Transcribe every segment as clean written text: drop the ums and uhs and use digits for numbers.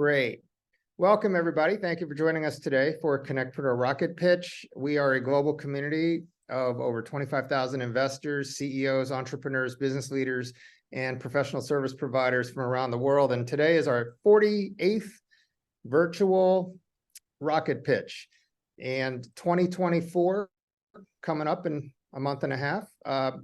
Great. Welcome, everybody. Thank you for joining us today for CONNECTpreneur Rocket Pitch. We are a global community of over 25,000 investors, CEOs, entrepreneurs, business leaders, and professional service providers from around the world. And today is our 48th virtual Rocket Pitch. And 2024, coming up in a month and a half,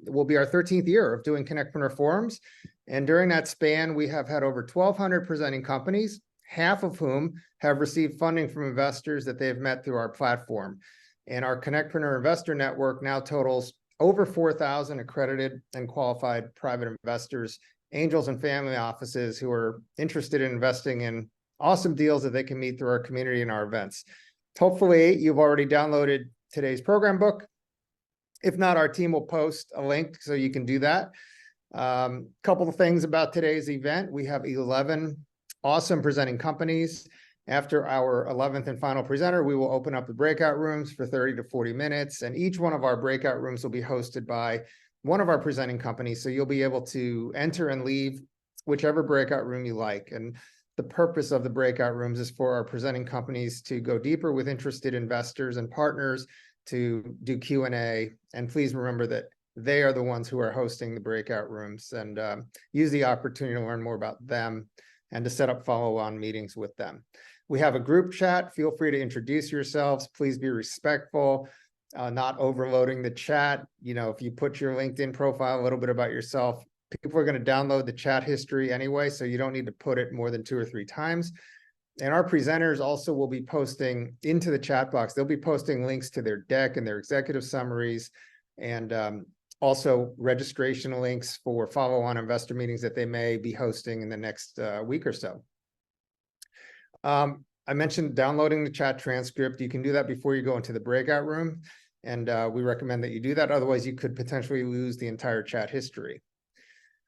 will be our 13th year of doing CONNECTpreneur forums. And during that span, we have had over 1,200 presenting companies, half of whom have received funding from investors that they have met through our platform. And our CONNECTpreneur Investor Network now totals over 4,000 accredited and qualified private investors, angels and family offices who are interested in investing in awesome deals that they can meet through our community and our events. Hopefully, you've already downloaded today's program book. If not, our team will post a link so you can do that. Couple of things about today's event. We have 11 awesome presenting companies. After our 11th and final presenter, we will open up the breakout rooms for 30 to 40 minutes. And each one of our breakout rooms will be hosted by one of our presenting companies. So you'll be able to enter and leave whichever breakout room you like. And the purpose of the breakout rooms is for our presenting companies to go deeper with interested investors and partners, to do Q&A. And please remember that they are the ones who are hosting the breakout rooms, and use the opportunity to learn more about them and to set up follow-on meetings with them. We have a group chat. Feel free to introduce yourselves. Please be respectful, not overloading the chat. You know, if you put your LinkedIn profile, a little bit about yourself, people are going to download the chat history anyway, so you don't need to put it more than 2 or 3 times. And our presenters also will be posting into the chat box. They'll be posting links to their deck and their executive summaries, and also registration links for follow-on investor meetings that they may be hosting in the next week or so. I mentioned downloading the chat transcript. You can do that before you go into the breakout room, and we recommend that you do that. Otherwise, you could potentially lose the entire chat history.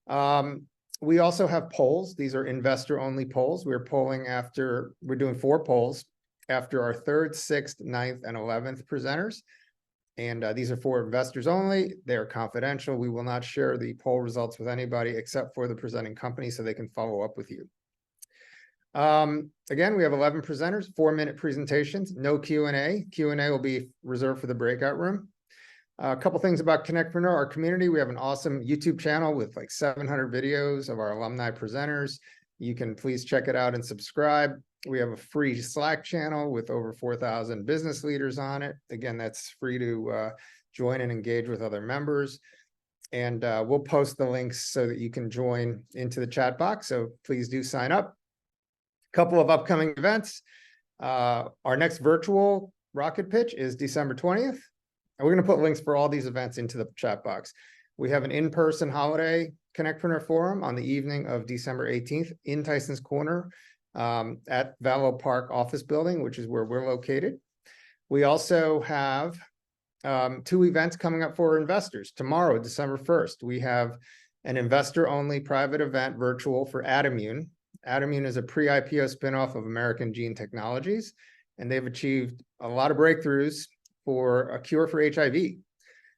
We also have polls. These are investor-only polls. We're doing 4 polls after our 3rd, 6th, 9th, and 11th presenters. And these are for investors only. They're confidential. We will not share the poll results with anybody except for the presenting company so they can follow up with you. Again, we have 11 presenters, 4-minute presentations, no Q&A. Q&A will be reserved for the breakout room. A couple things about CONNECTpreneur, our community. We have an awesome YouTube channel with like 700 videos of our alumni presenters. You can please check it out and subscribe. We have a free Slack channel with over 4,000 business leaders on it. Again, that's free to join and engage with other members. And we'll post the links so that you can join into the chat box. So please do sign up. A couple of upcoming events. Our next virtual Rocket Pitch is December 20th. And we're going to put links for all these events into the chat box. We have an in-person holiday CONNECTpreneur Forum on the evening of December 18th in Tyson's Corner at Vallow Park Office Building, which is where we're located. We also have 2 events coming up for investors. Tomorrow, December 1st, we have an investor-only private event virtual for Adimune. Adimune is a pre-IPO spinoff of American Gene Technologies, and they've achieved a lot of breakthroughs for a cure for HIV.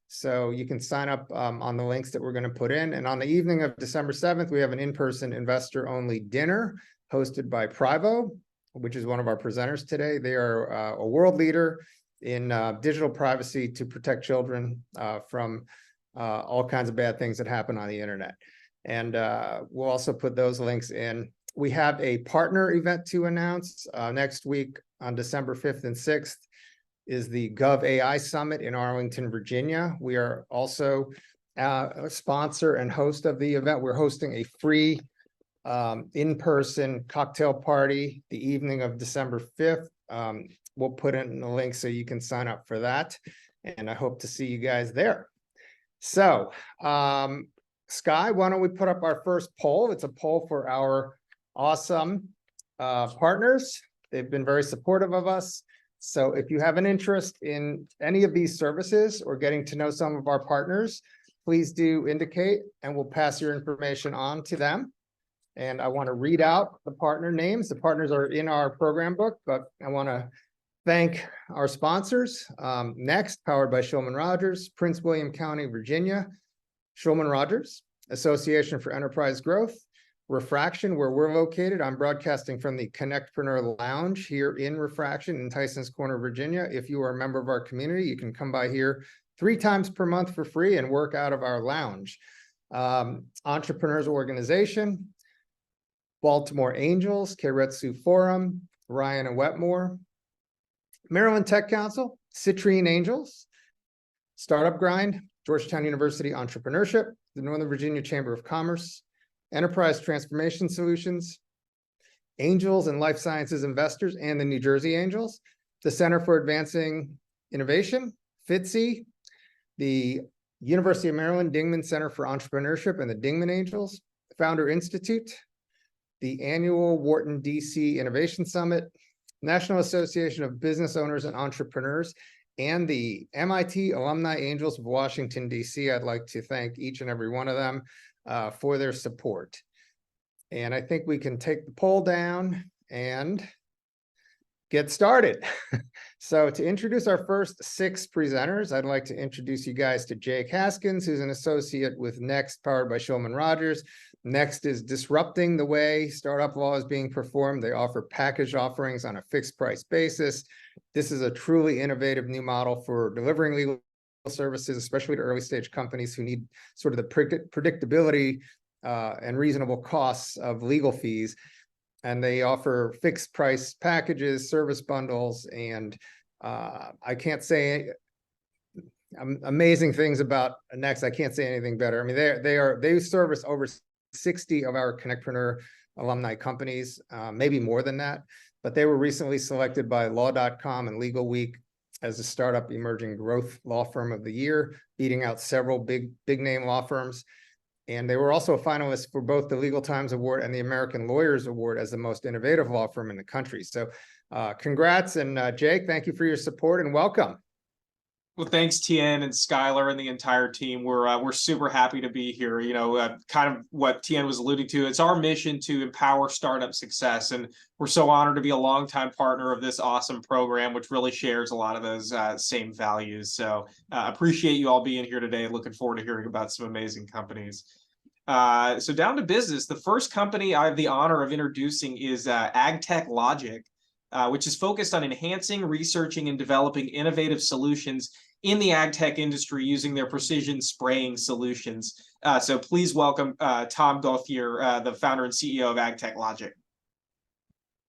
So you can sign up on the links that we're going to put in. And on the evening of December 7th, we have an in-person investor-only dinner hosted by Privo, which is one of our presenters today. They are a world leader in digital privacy to protect children from all kinds of bad things that happen on the internet. And we'll also put those links in. We have a partner event to announce next week on December 5th and 6th. Is the Gov AI Summit in Arlington, Virginia. We are also a sponsor and host of the event. We're hosting a free in-person cocktail party the evening of December 5th. We'll put in the link so you can sign up for that. And I hope to see you guys there. So, Sky, why don't we put up our first poll? It's a poll for our awesome partners. They've been very supportive of us. So if you have an interest in any of these services or getting to know some of our partners, please do indicate and we'll pass your information on to them. And I want to read out the partner names. The partners are in our program book, but I want to thank our sponsors. Next, powered by Shulman Rogers, Prince William County, Virginia, Shulman Rogers, Association for Enterprise Growth, Refraction, where we're located. I'm broadcasting from the CONNECTpreneur Lounge here in Refraction in Tysons Corner, Virginia. If you are a member of our community, you can come by here 3 times per month for free and work out of our lounge. Entrepreneurs Organization, Baltimore Angels, Keiretsu Forum, Ryan and Wetmore, Maryland Tech Council, Citrine Angels, Startup Grind, Georgetown University Entrepreneurship, the Northern Virginia Chamber of Commerce, Enterprise Transformation Solutions, Angels and Life Sciences Investors, and the New Jersey Angels, the Center for Advancing Innovation, FITSE, the University of Maryland Dingman Center for Entrepreneurship and the Dingman Angels, Founder Institute, the annual Wharton DC Innovation Summit, National Association of Business Owners and Entrepreneurs, and the MIT Alumni Angels of Washington, DC. I'd like to thank each and every one of them for their support. And I think we can take the poll down and get started. So to introduce our first 6 presenters, I'd like to introduce you guys to Jake Haskins, who's an associate with Next, powered by Shulman Rogers. Next is disrupting the way startup law is being performed. They offer package offerings on a fixed price basis. This is a truly innovative new model for delivering legal services, especially to early stage companies who need sort of the predictability and reasonable costs of legal fees. And they offer fixed price packages, service bundles, and I can't say amazing things about Next. I can't say anything better. I mean, they service over 60 of our CONNECTpreneur alumni companies, maybe more than that. But they were recently selected by Law.com and Legal Week as a startup emerging growth law firm of the year, beating out several big name law firms. And they were also a finalist for both the Legal Times Award and the American Lawyers Award as the most innovative law firm in the country. So congrats. And Jake, thank you for your support and welcome. Well, thanks, Tien and Skylar and the entire team. We're super happy to be here. You know, kind of what Tien was alluding to. It's our mission to empower startup success, and we're so honored to be a longtime partner of this awesome program, which really shares a lot of those same values. So appreciate you all being here today. Looking forward to hearing about some amazing companies. So down to business. The first company I have the honor of introducing is AgTech Logic, which is focused on enhancing, researching, and developing innovative solutions in the ag tech industry using their precision spraying solutions. So please welcome Tom Gauthier, the founder and CEO of AgTech Logic.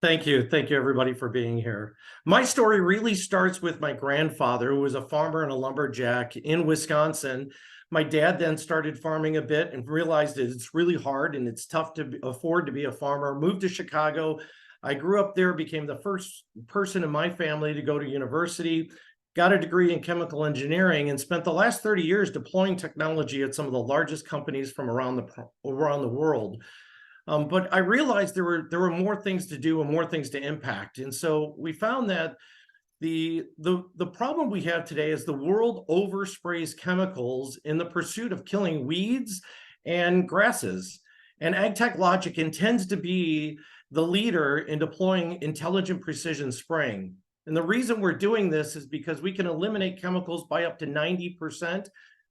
Thank you. Thank you, everybody, for being here. My story really starts with my grandfather, who was a farmer and a lumberjack in Wisconsin. My dad then started farming a bit and realized that it's really hard and it's tough to afford to be a farmer, moved to Chicago. I grew up there, became the first person in my family to go to university, got a degree in chemical engineering, and spent the last 30 years deploying technology at some of the largest companies from around the world. But I realized there were more things to do and more things to impact. And so we found that the problem we have today is the world oversprays chemicals in the pursuit of killing weeds and grasses. And AgTech Logic intends to be the leader in deploying intelligent precision spraying. And the reason we're doing this is because we can eliminate chemicals by up to 90%.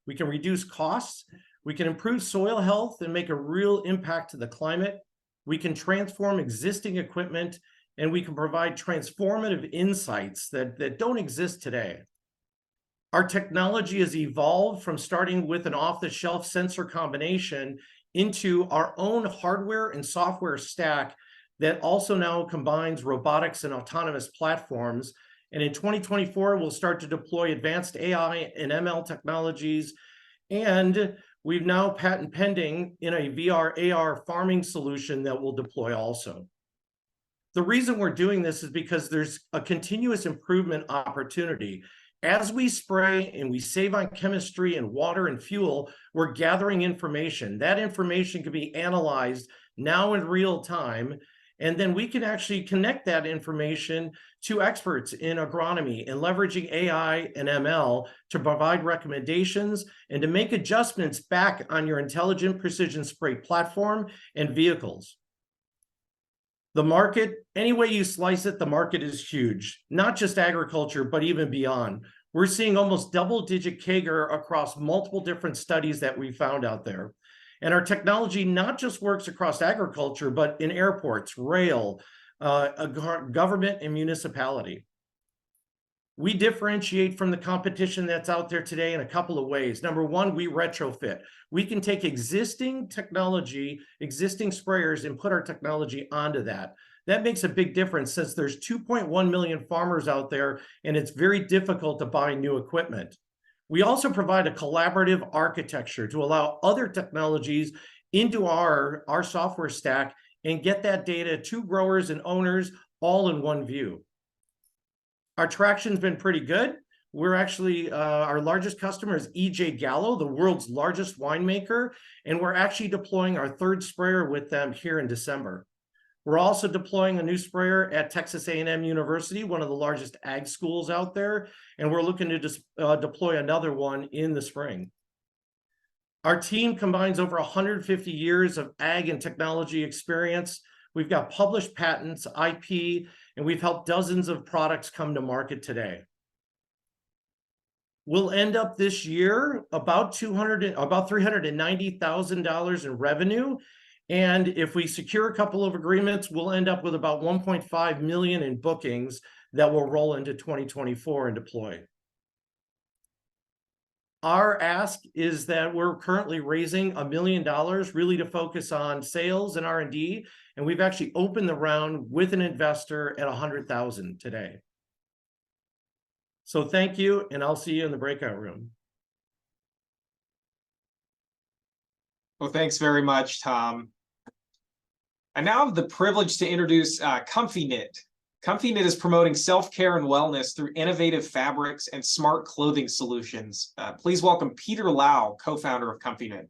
We can reduce costs. We can improve soil health and make a real impact to the climate. We can transform existing equipment, and we can provide transformative insights that don't exist today. Our technology has evolved from starting with an off-the-shelf sensor combination into our own hardware and software stack that also now combines robotics and autonomous platforms. And in 2024, we'll start to deploy advanced AI and ML technologies. And we've now patent pending in a VR, AR farming solution that we'll deploy also. The reason we're doing this is because there's a continuous improvement opportunity. As we spray and we save on chemistry and water and fuel, we're gathering information. That information can be analyzed now in real time. And then we can actually connect that information to experts in agronomy and leveraging AI and ML to provide recommendations and to make adjustments back on your intelligent precision spray platform and vehicles. The market, any way you slice it, the market is huge, not just agriculture, but even beyond. We're seeing almost double-digit CAGR across multiple different studies that we found out there. And our technology not just works across agriculture, but in airports, rail, government, and municipality. We differentiate from the competition that's out there today in a couple of ways. Number one, we retrofit. We can take existing technology, existing sprayers, and put our technology onto that. That makes a big difference since there's 2.1 million farmers out there, and it's very difficult to buy new equipment. We also provide a collaborative architecture to allow other technologies into our software stack and get that data to growers and owners all in one view. Our traction's been pretty good. We're actually, our largest customer is E.J. Gallo, the world's largest winemaker, and we're actually deploying our third sprayer with them here in December. We're also deploying a new sprayer at Texas A&M University, one of the largest ag schools out there, and we're looking to deploy another one in the spring. Our team combines over 150 years of ag and technology experience. We've got published patents, IP, and we've helped dozens of products come to market today. We'll end up this year about $390,000 in revenue. And if we secure a couple of agreements, we'll end up with about 1.5 million in bookings that will roll into 2024 and deploy. Our ask is that we're currently raising $1 million really to focus on sales and R&D, and we've actually opened the round with an investor at 100,000 today. So thank you, and I'll see you in the breakout room. Well, thanks very much, Tom. I now have the privilege to introduce ComfyKnit. ComfyKnit is promoting self-care and wellness through innovative fabrics and smart clothing solutions. Please welcome Peter Lau, co-founder of ComfyKnit.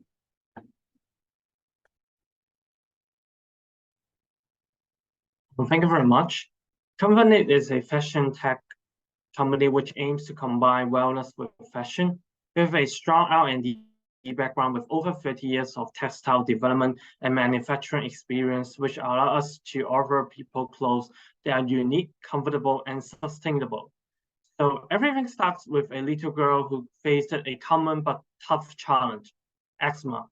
Well, thank you very much. ComfyKnit is a fashion tech company which aims to combine wellness with fashion. We have a strong R&D background with over 30 years of textile development and manufacturing experience, which allow us to offer people clothes that are unique, comfortable, and sustainable. So everything starts with a little girl who faced a common but tough challenge, eczema.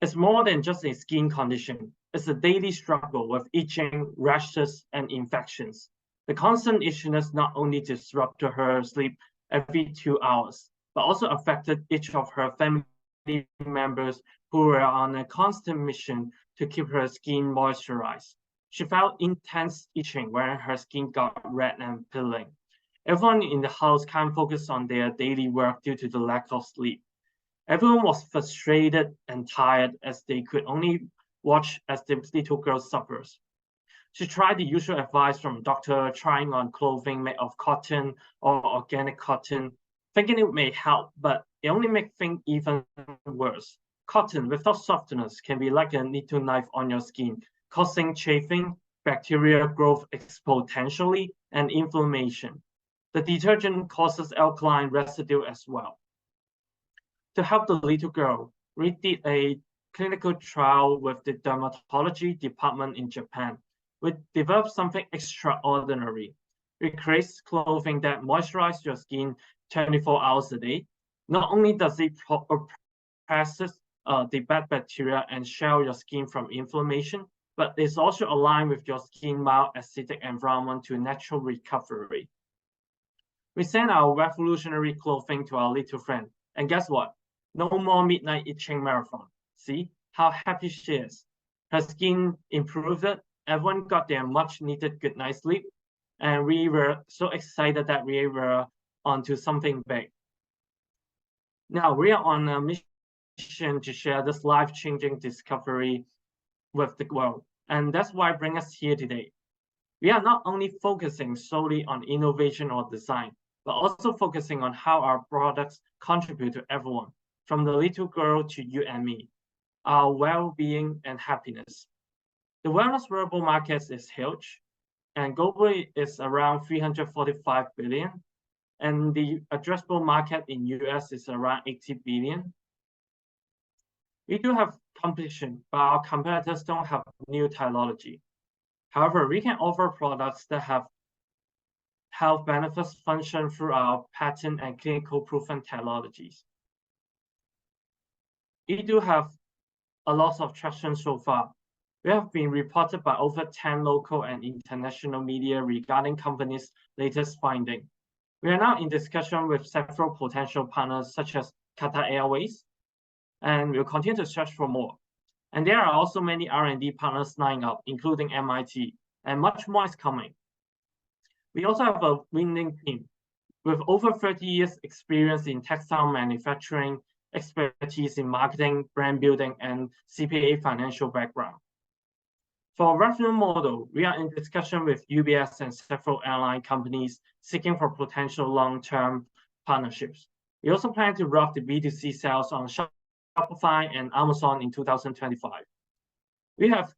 It's more than just a skin condition. It's a daily struggle with itching, rashes, and infections. The constant itchiness not only disrupted her sleep every 2 hours, but also affected each of her family members who were on a constant mission to keep her skin moisturized. She felt intense itching when her skin got red and peeling. Everyone in the house can't focus on their daily work due to the lack of sleep. Everyone was frustrated and tired as they could only watch as the little girl suffers. She tried the usual advice from a doctor, trying on clothing made of cotton or organic cotton, thinking it may help, but it only makes things even worse. Cotton without softness can be like a little knife on your skin, causing chafing, bacteria growth exponentially, and inflammation. The detergent causes alkaline residue as well. To help the little girl, we did a clinical trial with the dermatology department in Japan. We developed something extraordinary. We create clothing that moisturizes your skin 24 hours a day. Not only does it oppresses the bad bacteria and shield your skin from inflammation, but it's also aligned with your skin mild acidic environment to natural recovery. We sent our revolutionary clothing to our little friend, and guess what? No more midnight itching marathon. See how happy she is. Her skin improved, everyone got their much needed good night's sleep, and we were so excited that we were onto something big. Now we are on a mission to share this life-changing discovery with the world, and that's why bring us here today. We are not only focusing solely on innovation or design, but also focusing on how our products contribute to everyone, from the little girl to you and me, our well-being and happiness. The wellness wearable market is huge, and globally is around 345 billion, and the addressable market in US is around 80 billion. We do have competition, but our competitors don't have new technology. However, we can offer products that have health benefits function through our patent and clinical proven technologies. We do have a lot of traction so far. We have been reported by over 10 local and international media regarding company's latest finding. We are now in discussion with several potential partners such as Qatar Airways, and we'll continue to search for more. And there are also many R&D partners lining up, including MIT, and much more is coming. We also have a winning team with over 30 years experience in textile manufacturing, expertise in marketing, brand building, and CPA financial background. For our revenue model, we are in discussion with UBS and several airline companies seeking for potential long-term partnerships. We also plan to roll out the B2C sales on Shopify and Amazon in 2025. We have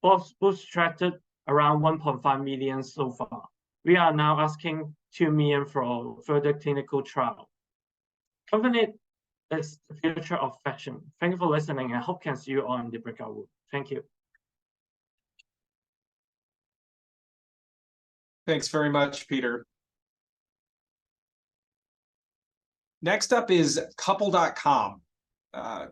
bootstrapped around 1.5 million so far. We are now asking 2 million for further clinical trial. Company is the future of fashion. Thank you for listening. I hope can see you on the breakout room. Thank you. Thanks very much, Peter. Next up is Couple.com.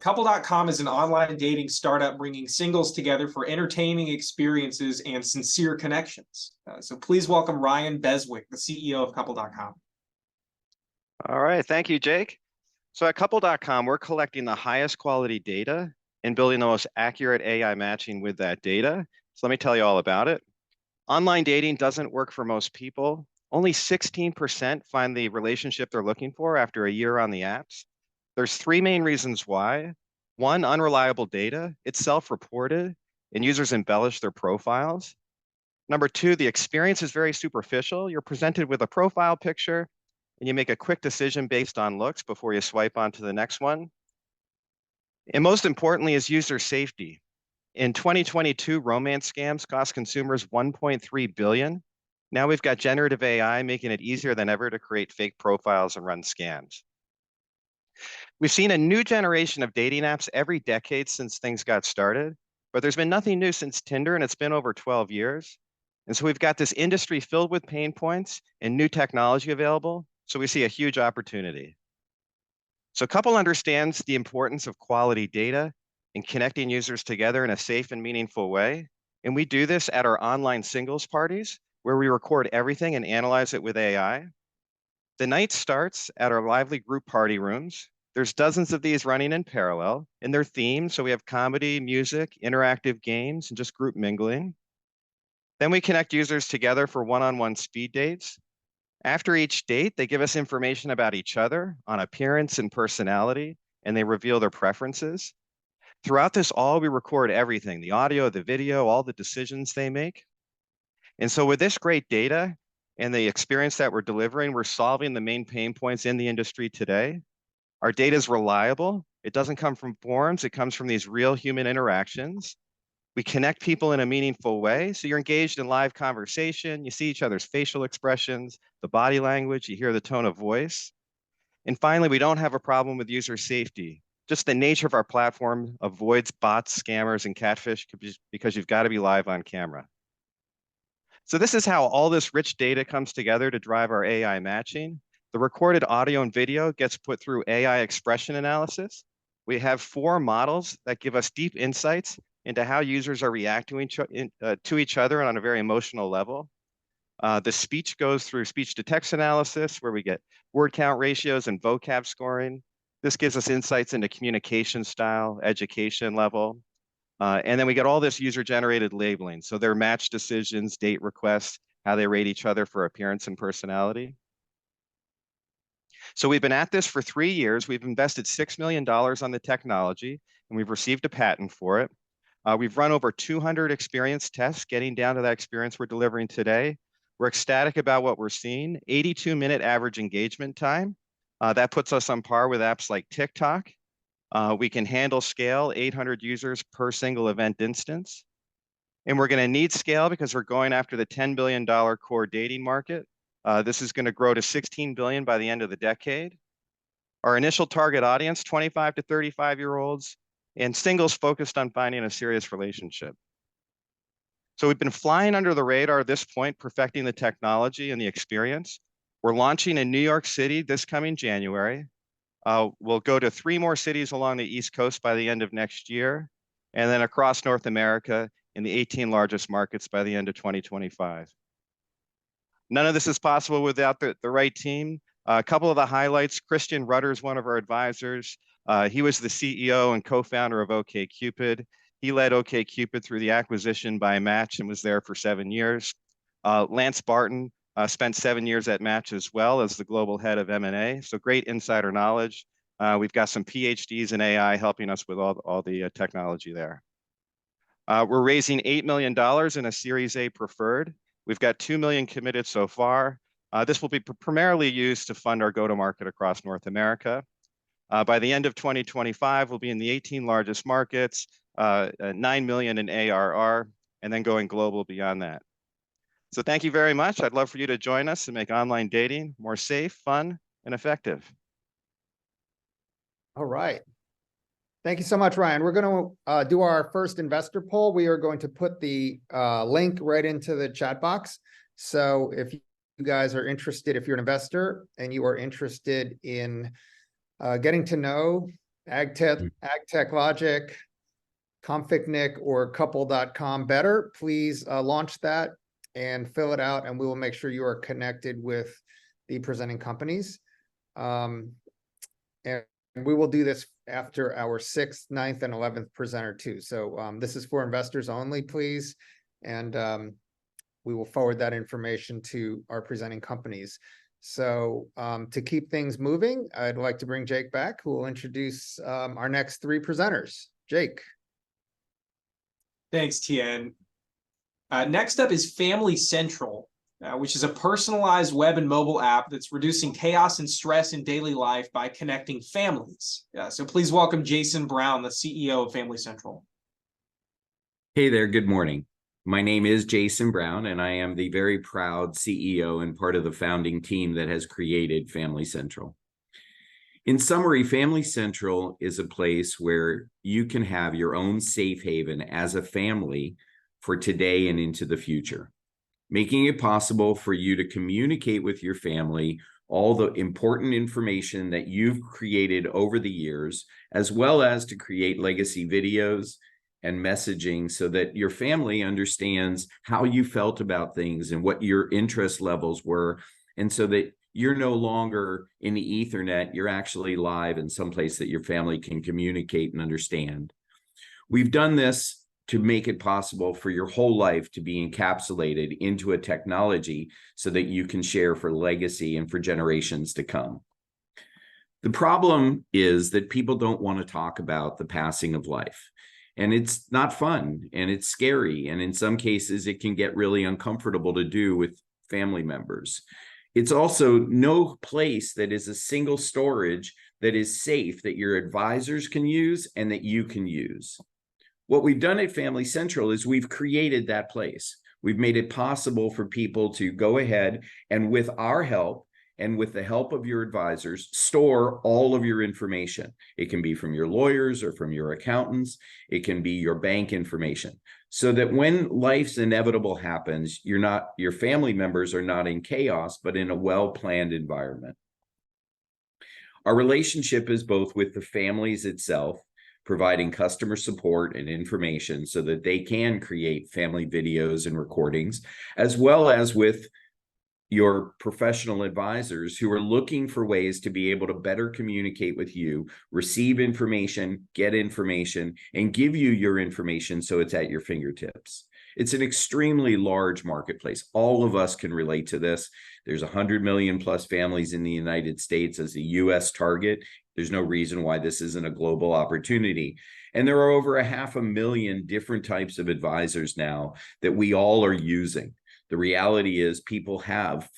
Couple.com is an online dating startup bringing singles together for entertaining experiences and sincere connections. So please welcome Ryan Beswick, the CEO of Couple.com. All right, thank you, Jake. So at Couple.com, we're collecting the highest quality data and building the most accurate AI matching with that data. So let me tell you all about it. Online dating doesn't work for most people. Only 16% find the relationship they're looking for after a year on the apps. There's 3 main reasons why. 1, unreliable data. It's self-reported, and users embellish their profiles. Number 2, the experience is very superficial. You're presented with a profile picture, and you make a quick decision based on looks before you swipe on to the next one. And most importantly is user safety. In 2022, romance scams cost consumers $1.3 billion. Now we've got generative AI making it easier than ever to create fake profiles and run scams. We've seen a new generation of dating apps every decade since things got started, but there's been nothing new since Tinder, and it's been over 12 years. And so we've got this industry filled with pain points and new technology available, so we see a huge opportunity. So Couple understands the importance of quality data and connecting users together in a safe and meaningful way. And we do this at our online singles parties, where we record everything and analyze it with AI. The night starts at our lively group party rooms. There's dozens of these running in parallel, and they're themed, so we have comedy, music, interactive games, and just group mingling. Then we connect users together for one-on-one speed dates. After each date, they give us information about each other on appearance and personality, and they reveal their preferences. Throughout this all, we record everything, the audio, the video, all the decisions they make. And so with this great data and the experience that we're delivering, we're solving the main pain points in the industry today. Our data is reliable. It doesn't come from forums. It comes from these real human interactions. We connect people in a meaningful way. So you're engaged in live conversation. You see each other's facial expressions, the body language, you hear the tone of voice. And finally, we don't have a problem with user safety. Just the nature of our platform avoids bots, scammers, and catfish because you've got to be live on camera. So this is how all this rich data comes together to drive our AI matching. The recorded audio and video gets put through AI expression analysis. We have 4 models that give us deep insights into how users are reacting to each other on a very emotional level. The speech goes through speech to text analysis, where we get word count ratios and vocab scoring. This gives us insights into communication style, education level. And then we get all this user-generated labeling. So their match decisions, date requests, how they rate each other for appearance and personality. So we've been at this for 3 years. We've invested $6 million on the technology, and we've received a patent for it. We've run over 200 experience tests, getting down to that experience we're delivering today. We're ecstatic about what we're seeing. 82-minute average engagement time. That puts us on par with apps like TikTok. We can handle scale, 800 users per single event instance. And we're going to need scale because we're going after the $10 billion core dating market. This is going to grow to $16 billion by the end of the decade. Our initial target audience, 25 to 35-year-olds, and singles focused on finding a serious relationship. So we've been flying under the radar at this point, perfecting the technology and the experience. We're launching in New York City this coming January. We'll go to 3 more cities along the East Coast by the end of next year. and then across North America in the 18 largest markets by the end of 2025. None of this is possible without the right team. A couple of the highlights: Christian Rutter is one of our advisors. He was the CEO and co-founder of OkCupid. He led OkCupid through the acquisition by Match and was there for 7 years. Lance Barton spent 7 years at Match as well as the global head of M&A. So great insider knowledge. We've got some PhDs in AI helping us with all the technology there. We're raising $8 million in a Series A preferred. We've got 2 million committed so far. This will be primarily used to fund our go-to-market across North America. By the end of 2025, we'll be in the 18 largest markets, 9 million in ARR, and then going global beyond that. So thank you very much. I'd love for you to join us and make online dating more safe, fun, and effective. All right. Thank you so much, Ryan. We're going to do our first investor poll. We are going to put the link right into the chat box. So if you guys are interested, if you're an investor and you are interested in getting to know AgTech Logic, Config or couple.com better, please launch that and fill it out, and we will make sure you are connected with the presenting companies. And we will do this after our 6th, 9th, and 11th presenter too. So this is for investors only, please. And we will forward that information to our presenting companies. So to keep things moving, I'd like to bring Jake back, who will introduce our next 3 presenters. Jake. Thanks, Tien. Next up is Family Central, which is a personalized web and mobile app that's reducing chaos and stress in daily life by connecting families. So please welcome Jason Brown, the CEO of Family Central. Hey there, good morning. My name is Jason Brown, and I am the very proud CEO and part of the founding team that has created Family Central. In summary, Family Central is a place where you can have your own safe haven as a family for today and into the future, making it possible for you to communicate with your family all the important information that you've created over the years, as well as to create legacy videos and messaging so that your family understands how you felt about things and what your interest levels were, and so that you're no longer in the Ethernet, you're actually live in some place that your family can communicate and understand. We've done this to make it possible for your whole life to be encapsulated into a technology so that you can share for legacy and for generations to come. The problem is that people don't want to talk about the passing of life. And it's not fun, and it's scary. And in some cases, it can get really uncomfortable to do with family members. It's also no place that is a single storage that is safe, that your advisors can use and that you can use. What we've done at Family Central is we've created that place. We've made it possible for people to go ahead and, with our help and with the help of your advisors, store all of your information. It can be from your lawyers or from your accountants. It can be your bank information, so that when life's inevitable happens, your family members are not in chaos, but in a well-planned environment. Our relationship is both with the families itself, providing customer support and information so that they can create family videos and recordings, as well as with your professional advisors who are looking for ways to be able to better communicate with you, receive information, get information, and give you your information so it's at your fingertips. It's an extremely large marketplace. All of us can relate to this. There's 100 million plus families in the United States as a US target. There's no reason why this isn't a global opportunity. And there are over 500,000 different types of advisors now that we all are using. The reality is people have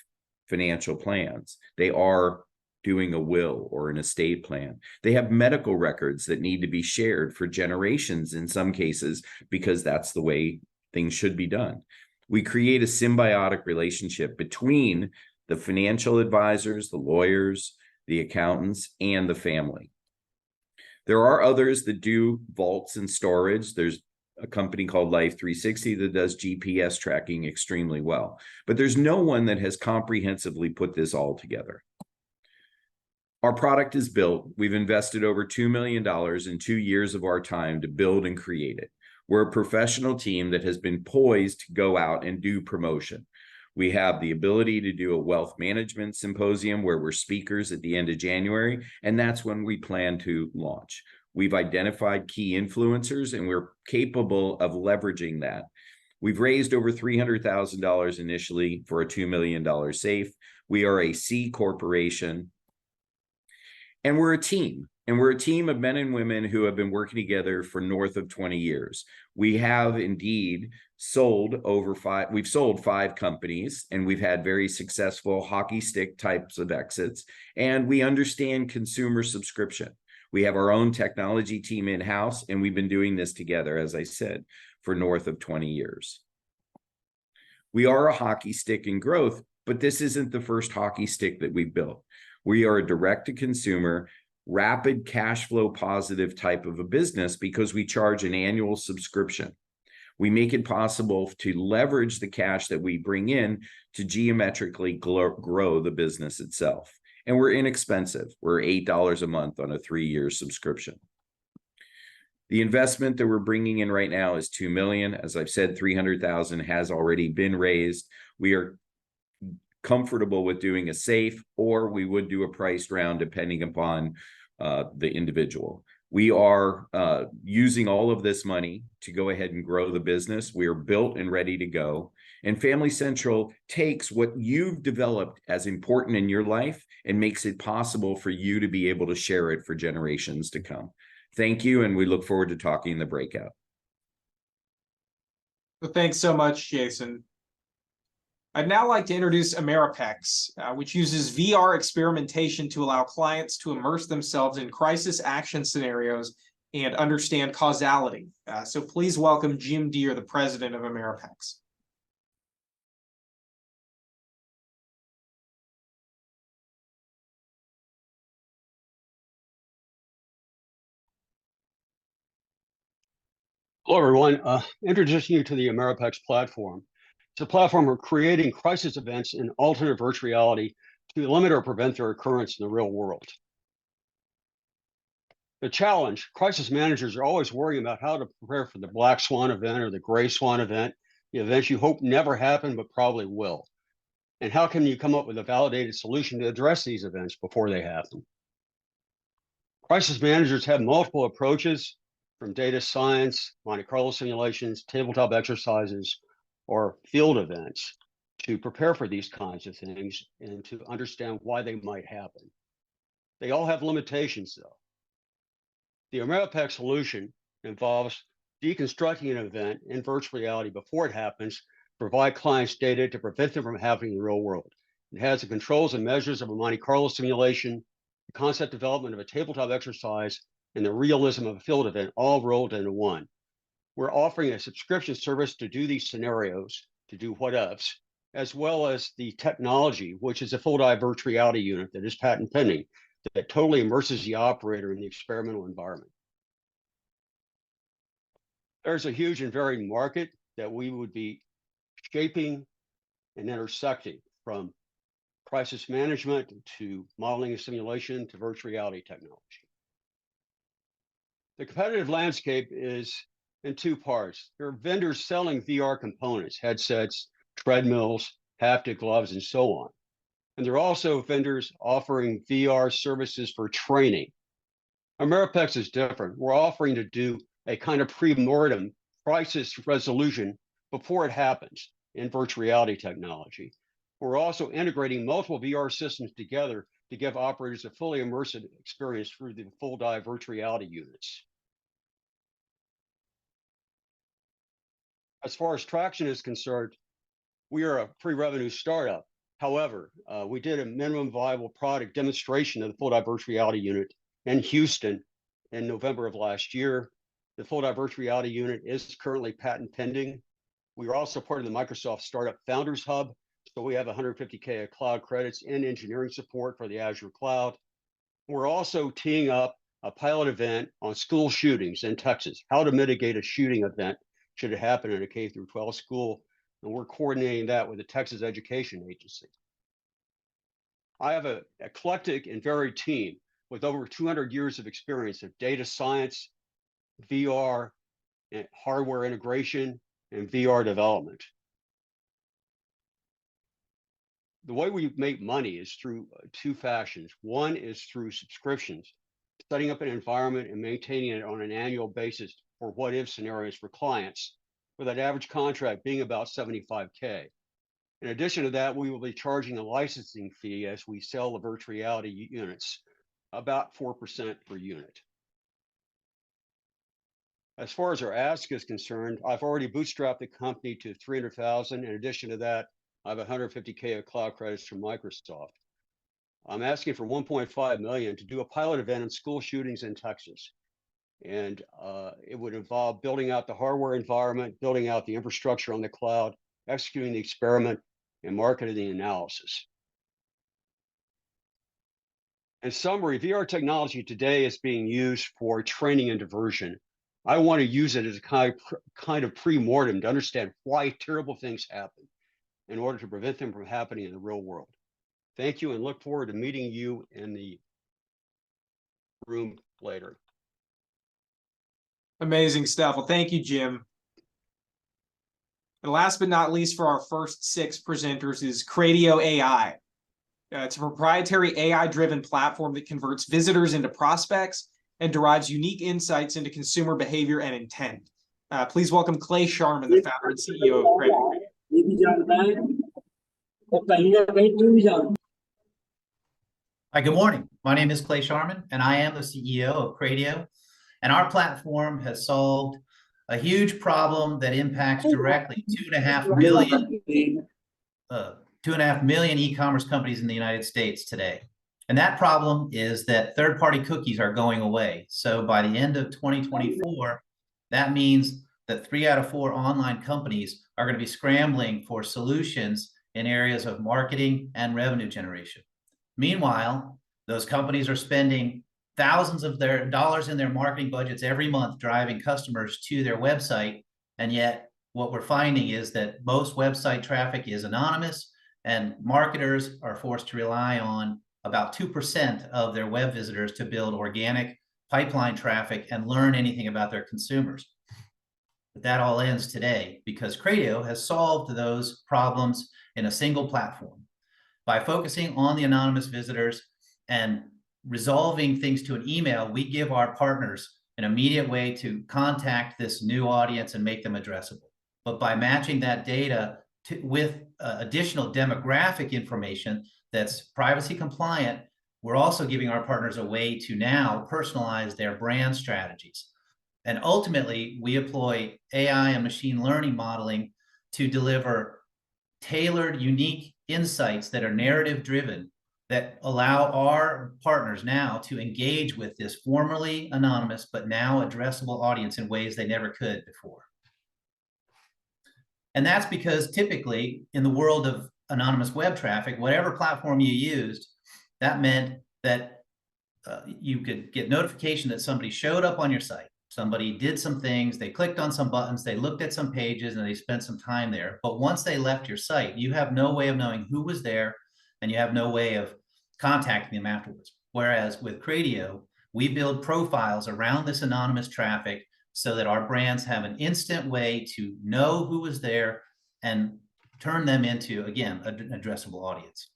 financial plans. They are doing a will or an estate plan. They have medical records that need to be shared for generations in some cases, because that's the way things should be done. We create a symbiotic relationship between the financial advisors, the lawyers, the accountants, and the family. There are others that do vaults and storage. There's a company called Life360 that does GPS tracking extremely well. But there's no one that has comprehensively put this all together. Our product is built. We've invested over $2 million in 2 years of our time to build and create it. We're a professional team that has been poised to go out and do promotion. We have the ability to do a wealth management symposium where we're speakers at the end of January, and that's when we plan to launch. We've identified key influencers, and we're capable of leveraging that. We've raised over $300,000 initially for a $2 million safe. We are a C corporation, and we're a team. And we're a team of men and women who have been working together for north of 20 years. We have indeed sold we've sold 5 companies, and we've had very successful hockey stick types of exits. And we understand consumer subscription. We have our own technology team in-house, and we've been doing this together, as I said, for north of 20 years. We are a hockey stick in growth, but this isn't the first hockey stick that we've built. We are a direct-to-consumer, rapid cash flow positive type of a business because we charge an annual subscription. We make it possible to leverage the cash that we bring in to geometrically grow the business itself. And we're inexpensive. We're $8 a month on a 3-year subscription. The investment that we're bringing in right now is $2 million. As I've said, $300,000 has already been raised. We are comfortable with doing a safe, or we would do a priced round depending upon the individual. We are using all of this money to go ahead and grow the business. We are built and ready to go. And Family Central takes what you've developed as important in your life and makes it possible for you to be able to share it for generations to come. Thank you, and we look forward to talking in the breakout. Well, thanks so much, Jason. I'd now like to introduce Ameripex, which uses VR experimentation to allow clients to immerse themselves in crisis action scenarios and understand causality. So please welcome Jim Deere, the president of Ameripex. Hello, everyone. Introducing you to the Ameripex platform. It's a platform for creating crisis events in alternate virtual reality to limit or prevent their occurrence in the real world. The challenge, crisis managers are always worrying about how to prepare for the black swan event or the gray swan event, the events you hope never happen but probably will. And how can you come up with a validated solution to address these events before they happen? Crisis managers have multiple approaches, from data science, Monte Carlo simulations, tabletop exercises, or field events to prepare for these kinds of things and to understand why they might happen. They all have limitations, though. The Ameripex solution involves deconstructing an event in virtual reality before it happens, to provide clients data to prevent them from happening in the real world. It has the controls and measures of a Monte Carlo simulation, the concept development of a tabletop exercise, and the realism of a field event all rolled into one. We're offering a subscription service to do these scenarios, to do what-ifs, as well as the technology, which is a full dive virtual reality unit that is patent pending, that totally immerses the operator in the experimental environment. There's a huge and varied market that we would be shaping and intersecting, from crisis management to modeling and simulation to virtual reality technology. The competitive landscape is in 2 parts. There are vendors selling VR components, headsets, treadmills, haptic gloves, and so on. And there are also vendors offering VR services for training. Ameripex is different. We're offering to do a kind of pre-mortem crisis resolution before it happens in virtual reality technology. We're also integrating multiple VR systems together to give operators a fully immersive experience through the full dive virtual reality units. As far as traction is concerned, we are a pre-revenue startup. However, we did a minimum viable product demonstration of the full dive virtual reality unit in Houston in November of last year. The full dive virtual reality unit is currently patent pending. We are also part of the Microsoft Startup Founders Hub. So we have 150K of cloud credits and engineering support for the Azure cloud. We're also teeing up a pilot event on school shootings in Texas, how to mitigate a shooting event should it happen in a K-12 school. And we're coordinating that with the Texas Education Agency. I have an eclectic and varied team with over 200 years of experience of data science, VR, and hardware integration, and VR development. The way we make money is through two fashions. One is through subscriptions, setting up an environment and maintaining it on an annual basis for what if scenarios for clients, with that average contract being about $75K. In addition to that, we will be charging a licensing fee as we sell the virtual reality units, about 4% per unit. As far as our ask is concerned, I've already bootstrapped the company to 300,000. In addition to that, I have 150K of cloud credits from Microsoft. I'm asking for 1.5 million to do a pilot event in school shootings in Texas. And it would involve building out the hardware environment, building out the infrastructure on the cloud, executing the experiment, and marketing the analysis. In summary, VR technology today is being used for training and diversion. I want to use it as a kind of pre-mortem to understand why terrible things happen in order to prevent them from happening in the real world. Thank you, and look forward to meeting you in the room later. Amazing stuff. Well, thank you, Jim. And last but not least, for our first 6 presenters is Cradio AI. It's a proprietary AI-driven platform that converts visitors into prospects and derives unique insights into consumer behavior and intent. Please welcome Clay Sharman, the founder and CEO of Cradio. Hi, good morning. My name is Clay Sharman, and I am the CEO of Cradio. And our platform has solved a huge problem that impacts directly 2.5 million e-commerce companies in the United States today. And that problem is that third-party cookies are going away. So by the end of 2024, that means that 3 out of 4 online companies are going to be scrambling for solutions in areas of marketing and revenue generation. Meanwhile, those companies are spending thousands of their dollars in their marketing budgets every month driving customers to their website. And yet what we're finding is that most website traffic is anonymous, and marketers are forced to rely on about 2% of their web visitors to build organic pipeline traffic and learn anything about their consumers. But that all ends today because Cradio has solved those problems in a single platform. By focusing on the anonymous visitors and resolving things to an email, we give our partners an immediate way to contact this new audience and make them addressable. But by matching that data with additional demographic information that's privacy compliant, we're also giving our partners a way to now personalize their brand strategies. And ultimately, we employ AI and machine learning modeling to deliver tailored, unique insights that are narrative driven, that allow our partners now to engage with this formerly anonymous but now addressable audience in ways they never could before. And that's because typically in the world of anonymous web traffic, whatever platform you used, that meant that you could get notification that somebody showed up on your site. Somebody did some things, they clicked on some buttons, they looked at some pages, and they spent some time there. But once they left your site, you have no way of knowing who was there, and you have no way of contacting them afterwards. Whereas with Cradio, we build profiles around this anonymous traffic so that our brands have an instant way to know who was there and turn them into, again, an addressable audience.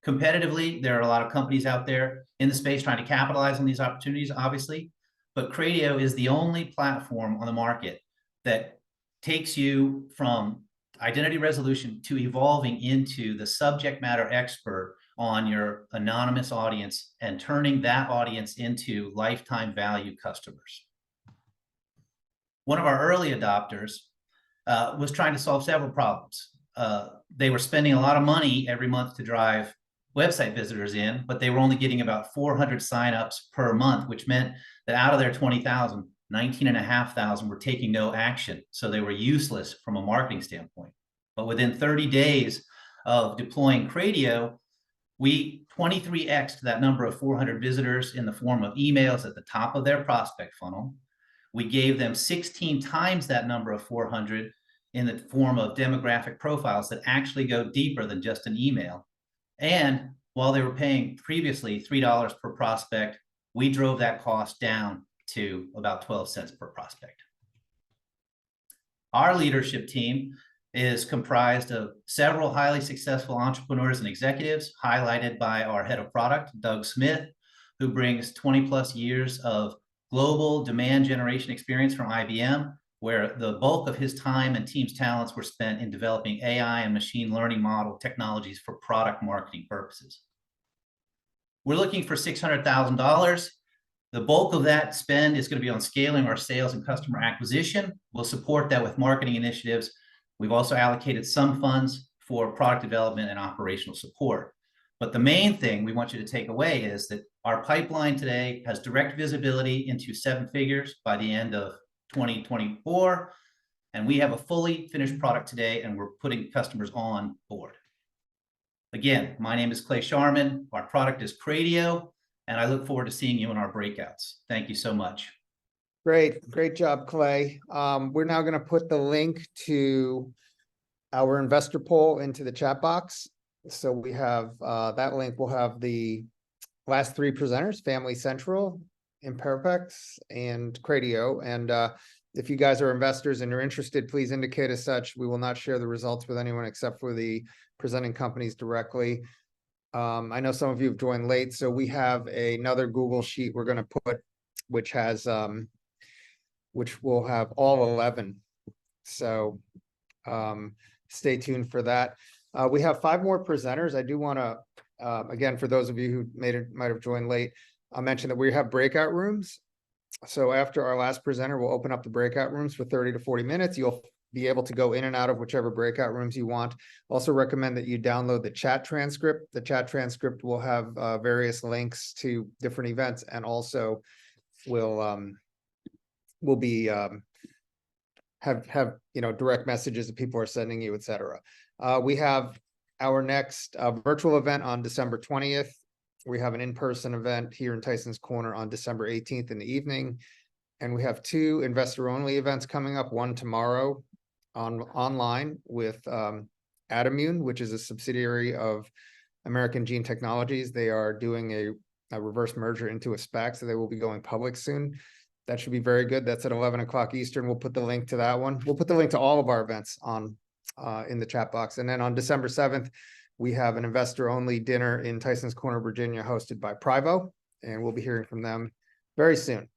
Competitively, there are a lot of companies out there in the space trying to capitalize on these opportunities, obviously, but Cradio is the only platform on the market that takes you from identity resolution to evolving into the subject matter expert on your anonymous audience and turning that audience into lifetime value customers. One of our early adopters was trying to solve several problems. They were spending a lot of money every month to drive website visitors in, but they were only getting about 400 signups per month, which meant that out of their 20,000, 19,500 were taking no action. So they were useless from a marketing standpoint. But within 30 days of deploying Cradio, we 23x'd that number of 400 visitors in the form of emails at the top of their prospect funnel. We gave them 16 times that number of 400 in the form of demographic profiles that actually go deeper than just an email. And while they were paying previously $3 per prospect, we drove that cost down to about 12 cents per prospect. Our leadership team is comprised of several highly successful entrepreneurs and executives, highlighted by our head of product, Doug Smith, who brings 20 plus years of global demand generation experience from IBM, where the bulk of his time and team's talents were spent in developing AI and machine learning model technologies for product marketing purposes. We're looking for $600,000. The bulk of that spend is going to be on scaling our sales and customer acquisition. We'll support that with marketing initiatives. We've also allocated some funds for product development and operational support. But the main thing we want you to take away is that our pipeline today has direct visibility into 7 figures by the end of 2024. And we have a fully finished product today, and we're putting customers on board. Again, my name is Clay Sharman. Our product is Cradio, and I look forward to seeing you in our breakouts. Thank you so much. Great job, Clay. We're now going to put the link to our investor poll into the chat box. So we have that link will have the last 3 presenters, Family Central, Imperfects, and Cradio. And if you guys are investors and you're interested, please indicate as such. We will not share the results with anyone except for the presenting companies directly. I know some of you have joined late, so we have another Google Sheet we're going to put, which has which will have all 11. So stay tuned for that. We have 5 more presenters. I do want to, again, for those of you who might have joined late, I'll mention that we have breakout rooms. So after our last presenter, we'll open up the breakout rooms for 30 to 40 minutes. You'll be able to go in and out of whichever breakout rooms you want. Also recommend that you download the chat transcript. The chat transcript will have various links to different events, and also will be have direct messages that people are sending you, etc. We have our next virtual event on December 20th. We have an in-person event here in Tyson's Corner on December 18th in the evening. And we have 2 investor-only events coming up, one tomorrow online with Adamune, which is a subsidiary of American Gene Technologies. They are doing a reverse merger into a SPAC, so they will be going public soon. That should be very good. That's at 11 o'clock Eastern. We'll put the link to that one. We'll put the link to all of our events on in the chat box. And then on December 7th, we have an investor-only dinner in Tyson's Corner, Virginia, hosted by Privo, and we'll be hearing from them very soon.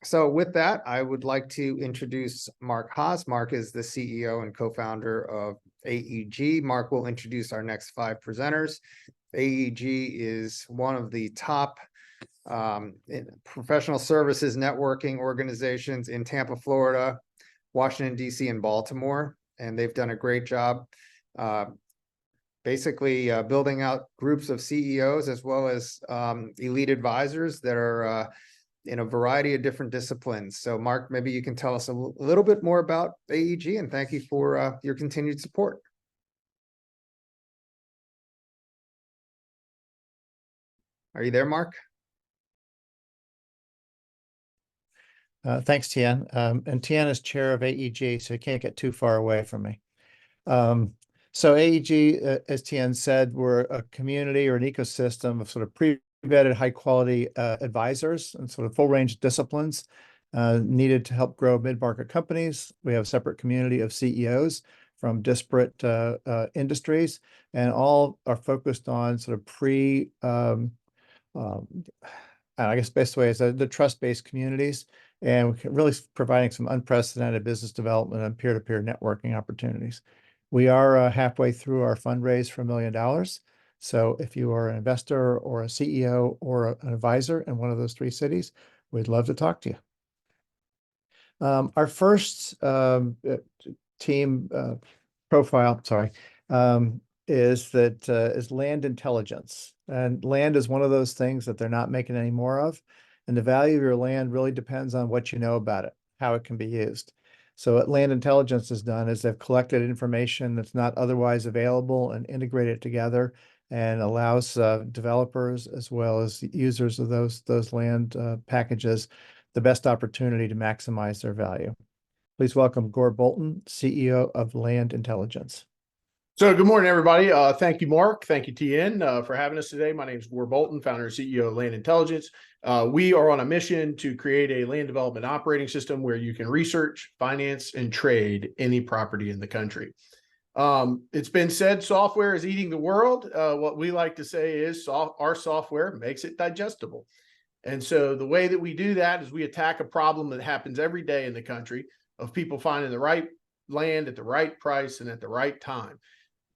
So with that, I would like to introduce Mark Haas. Mark is the CEO and co-founder of AEG. Mark will introduce our next 5 presenters. AEG is one of the top professional services networking organizations in Tampa, Florida, Washington, D.C., and Baltimore. And they've done a great job basically building out groups of CEOs as well as elite advisors that are in a variety of different disciplines. So Mark, maybe you can tell us a little bit more about AEG, and thank you for your continued support. Are you there, Mark? Thanks, Tian. And Tian is chair of AEG, so he can't get too far away from me. So AEG, as Tian said, we're a community or an ecosystem of sort of pre-vetted high-quality advisors and sort of full range of disciplines needed to help grow mid-market companies. We have a separate community of CEOs from disparate industries, and all are focused on sort of I guess best way is the trust-based communities, and we're really providing some unprecedented business development and peer-to-peer networking opportunities. We are halfway through our fundraise for $1 million. So if you are an investor or a CEO or an advisor in one of those 3 cities, we'd love to talk to you. Our first team profile, is land intelligence. And land is one of those things that they're not making any more of. And the value of your land really depends on what you know about it, how it can be used. So what land intelligence has done is they've collected information that's not otherwise available and integrated it together, and allows developers as well as users of those land packages the best opportunity to maximize their value. Please welcome Gore Bolton, CEO of Land Intelligence. So good morning, everybody. Thank you, Mark. Thank you, TN, for having us today. My name is Gore Bolton, founder and CEO of Land Intelligence. We are on a mission to create a land development operating system where you can research, finance, and trade any property in the country. It's been said software is eating the world. What we like to say is our software makes it digestible. And so the way that we do that is we attack a problem that happens every day in the country of people finding the right land at the right price and at the right time.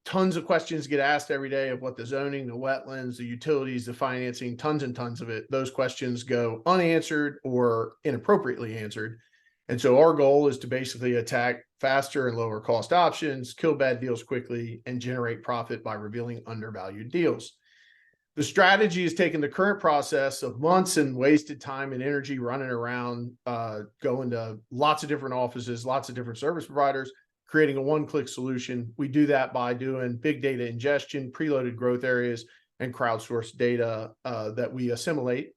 Tons of questions get asked every day of what the zoning, the wetlands, the utilities, the financing, tons and tons of it. Those questions go unanswered or inappropriately answered. And so our goal is to basically attack faster and lower cost options, kill bad deals quickly, and generate profit by revealing undervalued deals. The strategy is taking the current process of months and wasted time and energy running around, going to lots of different offices, lots of different service providers, creating a one-click solution. We do that by doing big data ingestion, preloaded growth areas, and crowdsourced data that we assimilate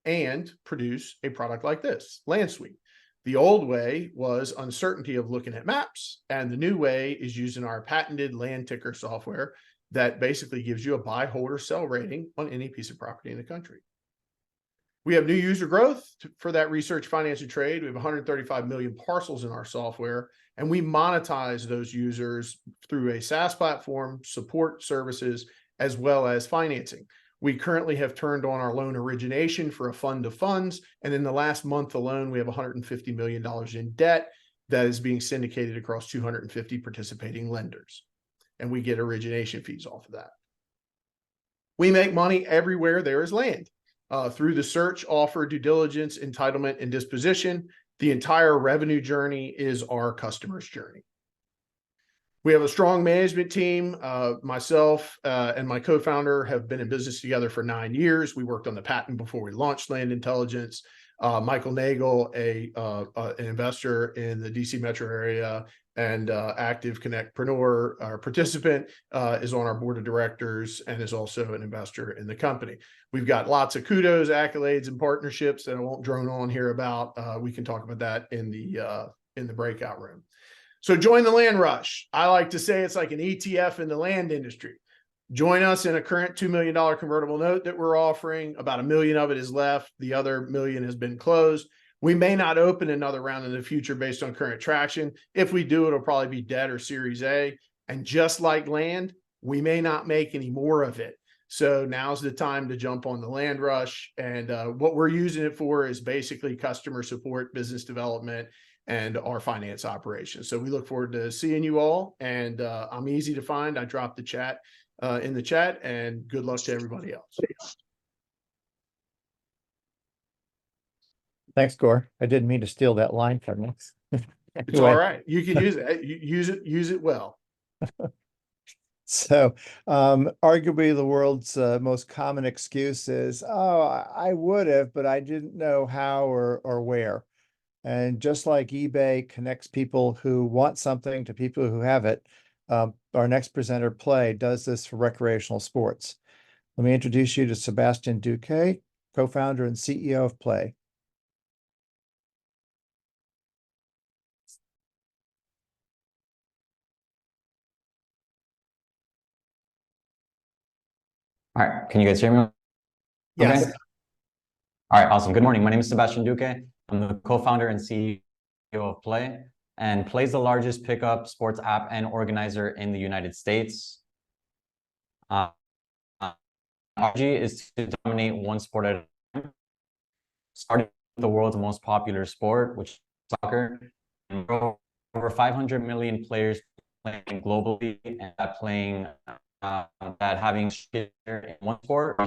and produce a product like this, Land Suite. The old way was uncertainty of looking at maps, and the new way is using our patented land ticker software that basically gives you a buy, hold, or sell rating on any piece of property in the country. We have new user growth for that research, finance, and trade. We have 135 million parcels in our software, and we monetize those users through a SaaS platform, support services, as well as financing. We currently have turned on our loan origination for a fund of funds, and in the last month alone, we have $150 million in debt that is being syndicated across 250 participating lenders, and we get origination fees off of that. We make money everywhere there is land. Through the search, offer, due diligence, entitlement, and disposition. The entire revenue journey is our customer's journey. We have a strong management team. Myself and my co-founder have been in business together for 9 years. We worked on the patent before we launched Land Intelligence. Michael Nagel, an investor in the DC metro area and active CONNECTpreneur, our participant, is on our board of directors and is also an investor in the company. We've got lots of kudos, accolades, and partnerships that I won't drone on here about. We can talk about that in the breakout room. So join the land rush. I like to say it's like an ETF in the land industry. Join us in a current $2 million convertible note that we're offering. About $1 million of it is left. The other $1 million has been closed. We may not open another round in the future based on current traction. If we do, it'll probably be debt or Series A. And just like land, we may not make any more of it. So now's the time to jump on the land rush. And what we're using it for is basically customer support, business development, and our finance operations. So we look forward to seeing you all. And I'm easy to find. I dropped the chat in the chat, and good luck to everybody else. Thanks, Gore. I didn't mean to steal that line from you. It's all right. You can use it. Use it well. So arguably the world's most common excuse is, oh, I would have, but I didn't know how or where. And just like eBay connects people who want something to people who have it, our next presenter, Play, does this for recreational sports. Let me introduce you to Sebastian Duque, co-founder and CEO of Play. All right, can you guys hear me? Yes. Okay. All right, awesome. Good morning. My name is Sebastian Duque. I'm the co-founder and CEO of Play, and Play is the largest pickup sports app and organizer in the United States. Our strategy is to dominate one sport at a time, starting with the world's most popular sport, which is soccer. And over 500 million players playing globally, and that having in one sport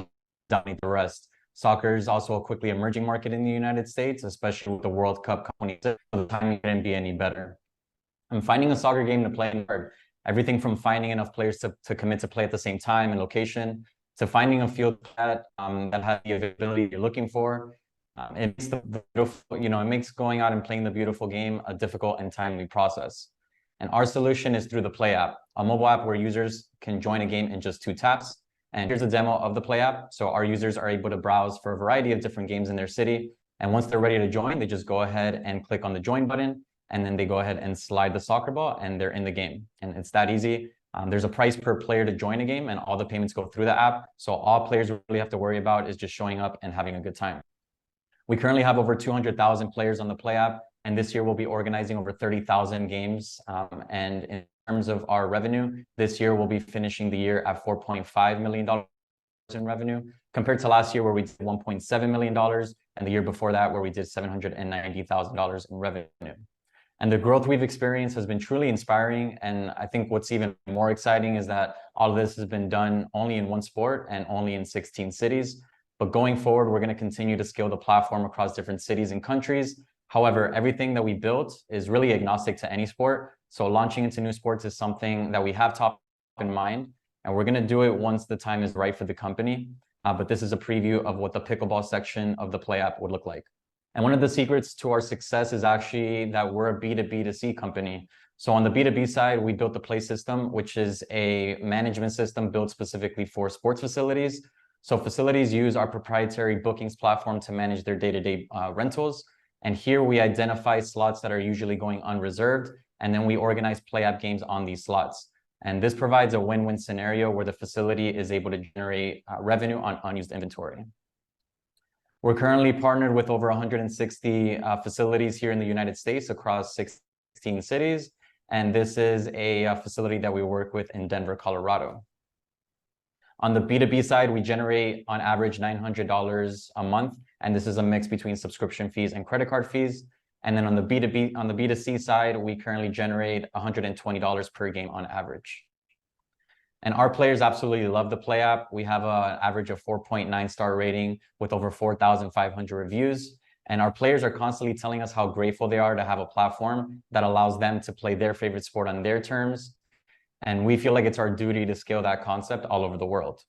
dominate the rest. Soccer is also a quickly emerging market in the United States, especially with the World Cup coming. So the timing couldn't be any better. And finding a soccer game to play is hard. Everything from finding enough players to commit to play at the same time and location, to finding a field that has the availability you're looking for. It makes it makes going out and playing the beautiful game a difficult and timely process. And our solution is through the Play app, a mobile app where users can join a game in just 2 taps. And here's a demo of the Play app. So our users are able to browse for a variety of different games in their city. And once they're ready to join, they just go ahead and click on the join button. And then they go ahead and slide the soccer ball and they're in the game. And it's that easy. There's a price per player to join a game, and all the payments go through the app. So all players really have to worry about is just showing up and having a good time. We currently have over 200,000 players on the Play app, and this year we'll be organizing over 30,000 games. And in terms of our revenue, this year we'll be finishing the year at $4.5 million in revenue, compared to last year where we did $1.7 million, and the year before that where we did $790,000 in revenue. And the growth we've experienced has been truly inspiring. And I think what's even more exciting is that all of this has been done only in one sport and only in 16 cities. But going forward, we're going to continue to scale the platform across different cities and countries. However, everything that we built is really agnostic to any sport. So launching into new sports is something that we have top in mind, and we're going to do it once the time is right for the company. But this is a preview of what the pickleball section of the Play app would look like. And one of the secrets to our success is actually that we're a B2B2C company. So on the B2B side, we built the Play system, which is a management system built specifically for sports facilities. So facilities use our proprietary bookings platform to manage their day-to-day rentals. And here we identify slots that are usually going unreserved, and then we organize Play app games on these slots. And this provides a win-win scenario where the facility is able to generate revenue on unused inventory. We're currently partnered with over 160 facilities here in the United States across 16 cities. And this is a facility that we work with in Denver, Colorado. On the B2B side, we generate on average $900 a month. And this is a mix between subscription fees and credit card fees. And then on the B2C side, we currently generate $120 per game on average. And our players absolutely love the Play app. We have an average of 4.9 star rating with over 4,500 reviews. And our players are constantly telling us how grateful they are to have a platform that allows them to play their favorite sport on their terms. And we feel like it's our duty to scale that concept all over the world.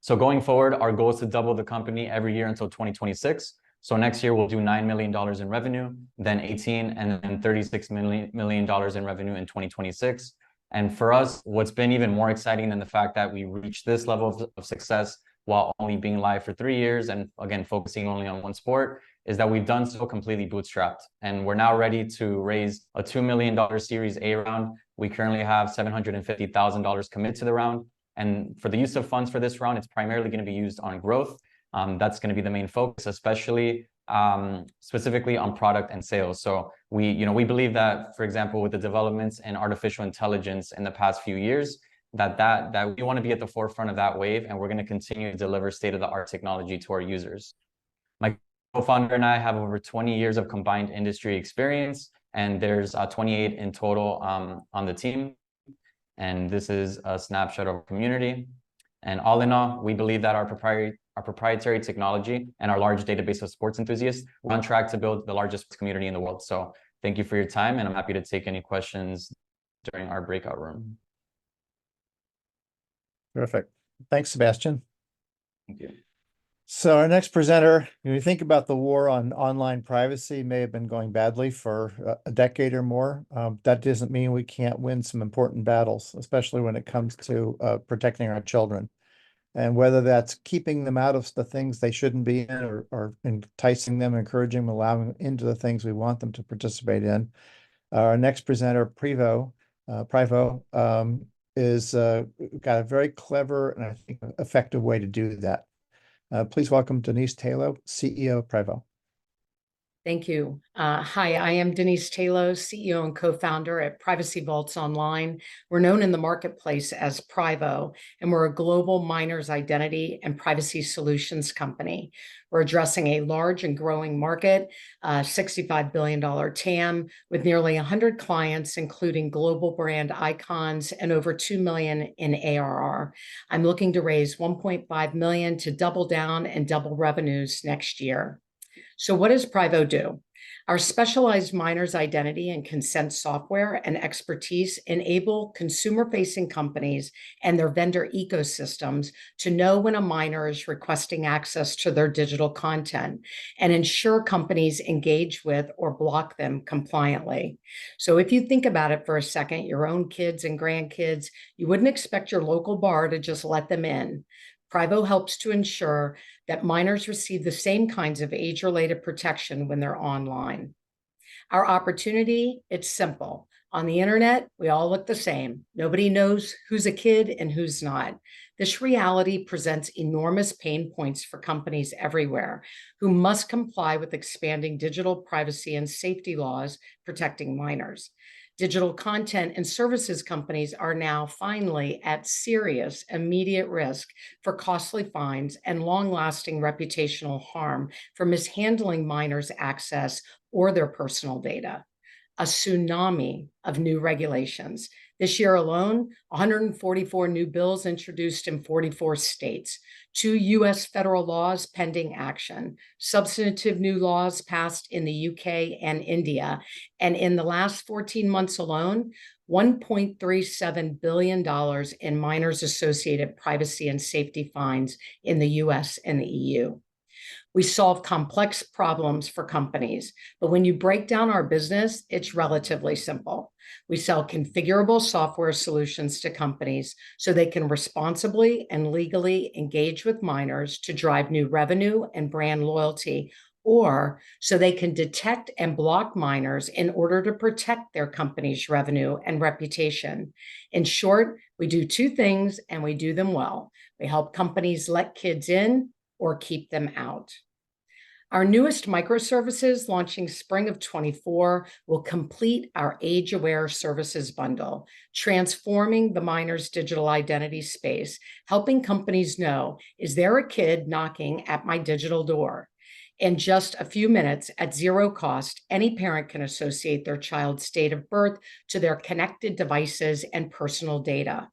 So going forward, our goal is to double the company every year until 2026. So next year, we'll do $9 million in revenue, then 18, and then $36 million in revenue in 2026. And for us, what's been even more exciting than the fact that we reached this level of success while only being live for 3 years and again, focusing only on one sport, is that we've done so completely bootstrapped. And we're now ready to raise a $2 million Series A round. We currently have $750,000 committed to the round. And for the use of funds for this round, it's primarily going to be used on growth. That's going to be the main focus, especially specifically on product and sales. So we believe that, for example, with the developments in artificial intelligence in the past few years, that we want to be at the forefront of that wave, and we're going to continue to deliver state-of-the-art technology to our users. My co-founder and I have over 20 years of combined industry experience, and there's 28 in total on the team. And this is a snapshot of our community. And all in all, we believe that our proprietary technology and our large database of sports enthusiasts, we're on track to build the largest community in the world. So thank you for your time, and I'm happy to take any questions during our breakout room. Terrific. Thanks, Sebastian. Thank you. So our next presenter, when you think about the war on online privacy, may have been going badly for a decade or more. That doesn't mean we can't win some important battles, especially when it comes to protecting our children. And whether that's keeping them out of the things they shouldn't be in, or enticing them, encouraging them, allowing them into the things we want them to participate in. Our next presenter, Privo, is got a very clever and I think effective way to do that. Please welcome Denise Taylor, CEO of Privo. Thank you. Hi, I am Denise Taylor, CEO and co-founder at Privacy Vaults Online. We're known in the marketplace as Privo, and we're a global minors identity and privacy solutions company. We're addressing a large and growing market, $65 billion TAM, with nearly 100 clients, including global brand icons and over 2 million in ARR. I'm looking to raise 1.5 million to double down and double revenues next year. So what does Privo do? Our specialized minors identity and consent software and expertise enable consumer-facing companies and their vendor ecosystems to know when a minor is requesting access to their digital content and ensure companies engage with or block them compliantly. So if you think about it for a second, your own kids and grandkids, you wouldn't expect your local bar to just let them in. Privo helps to ensure that minors receive the same kinds of age-related protection when they're online. Our opportunity, it's simple. On the internet, we all look the same. Nobody knows who's a kid and who's not. This reality presents enormous pain points for companies everywhere who must comply with expanding digital privacy and safety laws protecting minors. Digital content and services companies are now finally at serious, immediate risk for costly fines and long-lasting reputational harm for mishandling minors' access or their personal data. A tsunami of new regulations. This year alone, 144 new bills introduced in 44 states, 2 US federal laws pending action, substantive new laws passed in the UK and India, and in the last 14 months alone, $1.37 billion in minors associated privacy and safety fines in the US and the EU. We solve complex problems for companies, but when you break down our business, it's relatively simple. We sell configurable software solutions to companies so they can responsibly and legally engage with minors to drive new revenue and brand loyalty, or so they can detect and block minors in order to protect their company's revenue and reputation. In short, we do 2 things and we do them well. We help companies let kids in or keep them out. Our newest microservices launching spring of 24 will complete our age-aware services bundle, transforming the minor's digital identity space, helping companies know, is there a kid knocking at my digital door? In just a few minutes, at 0 cost, any parent can associate their child's date of birth to their connected devices and personal data.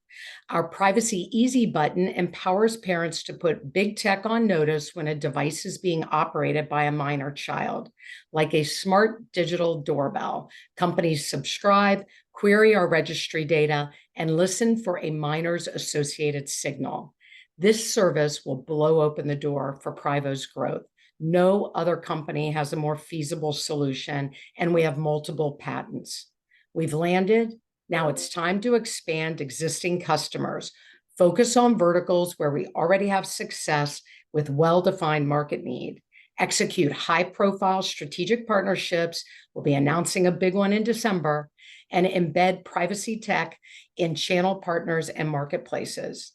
Our Privacy Easy button empowers parents to put big tech on notice when a device is being operated by a minor child. Like a smart digital doorbell, companies subscribe, query our registry data, and listen for a minor's associated signal. This service will blow open the door for Privo's growth. No other company has a more feasible solution, and we have multiple patents. We've landed. Now it's time to expand existing customers, focus on verticals where we already have success with well-defined market need, execute high-profile strategic partnerships. We'll be announcing a big one in December, and embed privacy tech in channel partners and marketplaces.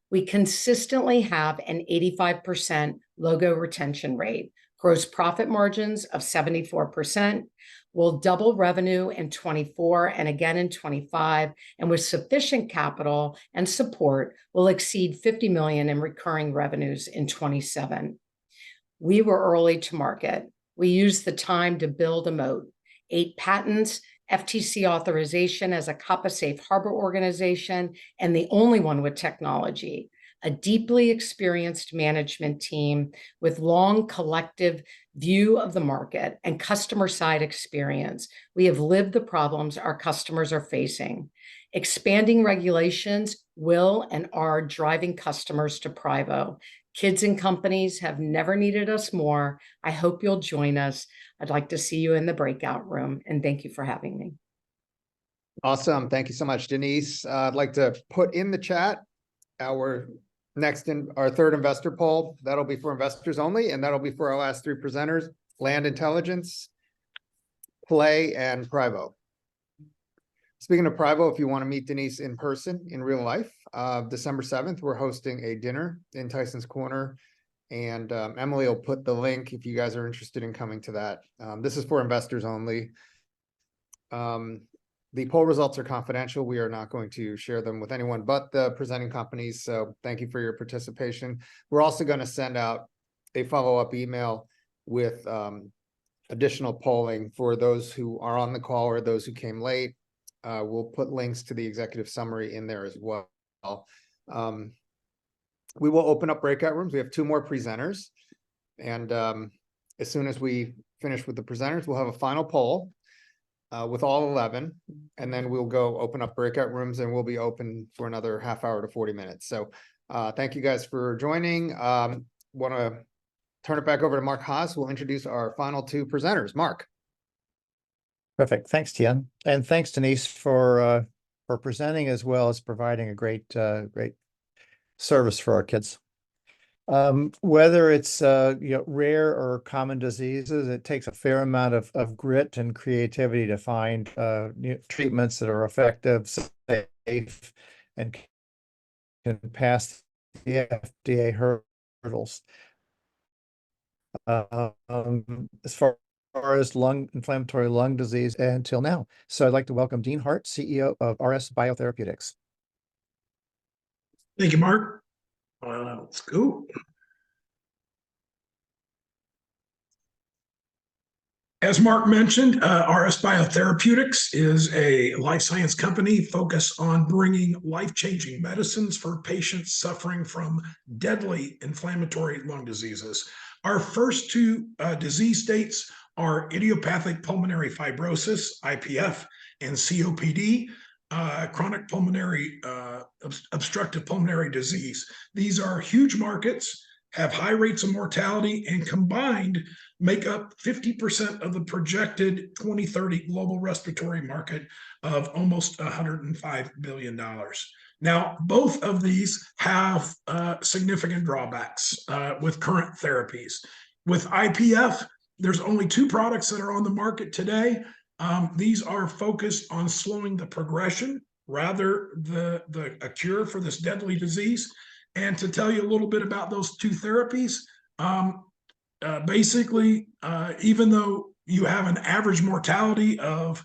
We consistently have an 85% logo retention rate, gross profit margins of 74%. We'll double revenue in 24 and again in 25, and with sufficient capital and support, we'll exceed 50 million in recurring revenues in 27. We were early to market. We used the time to build a moat, 8 patents, FTC authorization as a COPPA safe harbor organization, and the only one with technology, a deeply experienced management team with long collective view of the market and customer side experience. We have lived the problems our customers are facing. Expanding regulations will and are driving customers to Privo. Kids and companies have never needed us more. I hope you'll join us. I'd like to see you in the breakout room, and thank you for having me. Awesome. Thank you so much, Denise. I'd like to put in the chat our third investor poll. That'll be for investors only, and that'll be for our last 3 presenters: Land Intelligence, Play, and Privo. Speaking of Privo, if you want to meet Denise in person, in real life, December 7th, we're hosting a dinner in Tyson's Corner, and Emily will put the link if you guys are interested in coming to that. This is for investors only. The poll results are confidential. We are not going to share them with anyone but the presenting companies. So thank you for your participation. We're also going to send out a follow-up email with additional polling for those who are on the call or those who came late. We'll put links to the executive summary in there as well. We will open up breakout rooms. We have 2 more presenters. And as soon as we finish with the presenters, we'll have a final poll with all 11, and then we'll go open up breakout rooms, and we'll be open for another half hour to 40 minutes. So thank you guys for joining. Want to turn it back over to Mark Haas, who will introduce our final 2 presenters. Mark. Perfect. Thanks, Tien. And thanks, Denise, for presenting as well as providing a great service for our kids. Whether it's rare or common diseases, it takes a fair amount of grit and creativity to find treatments that are effective, safe, and can pass the FDA hurdles. As far as inflammatory lung disease until now. So I'd like to welcome Dean Hart, CEO of RS Biotherapeutics. Thank you, Mark. Let's go. As Mark mentioned, RS Biotherapeutics is a life science company focused on bringing life-changing medicines for patients suffering from deadly inflammatory lung diseases. Our first two disease states are idiopathic pulmonary fibrosis, IPF, and COPD, chronic pulmonary obstructive pulmonary disease. These are huge markets, have high rates of mortality, and combined make up 50% of the projected 2030 global respiratory market of almost $105 billion. Now, both of these have significant drawbacks with current therapies. With IPF, there's only two products that are on the market today. These are focused on slowing the progression rather than a cure for this deadly disease. And to tell you a little bit about those two therapies, basically, even though you have an average mortality of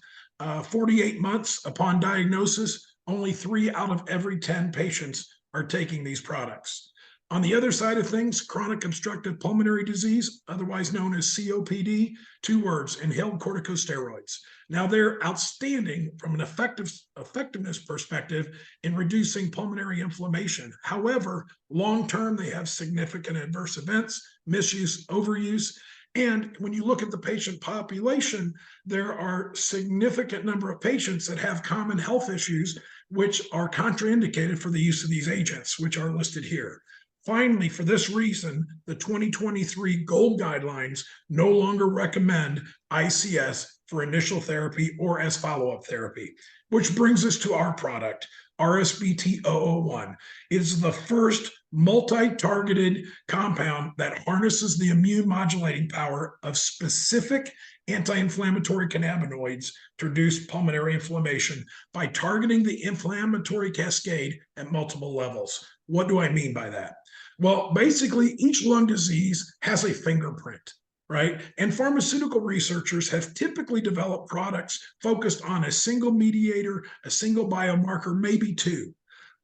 48 months upon diagnosis, only 3 out of every 10 patients are taking these products. On the other side of things, chronic obstructive pulmonary disease, otherwise known as COPD, 2 words, inhaled corticosteroids. Now, they're outstanding from an effectiveness perspective in reducing pulmonary inflammation. However, long-term, they have significant adverse events, misuse, overuse. And when you look at the patient population, there are significant number of patients that have common health issues, which are contraindicated for the use of these agents, which are listed here. Finally, for this reason, the 2023 GOLD guidelines no longer recommend ICS for initial therapy or as follow-up therapy, which brings us to our product, RSBT-001. It is the first multi-targeted compound that harnesses the immune modulating power of specific anti-inflammatory cannabinoids to reduce pulmonary inflammation by targeting the inflammatory cascade at multiple levels. What do I mean by that? Well, basically, each lung disease has a fingerprint, right? And pharmaceutical researchers have typically developed products focused on a single mediator, a single biomarker, maybe 2.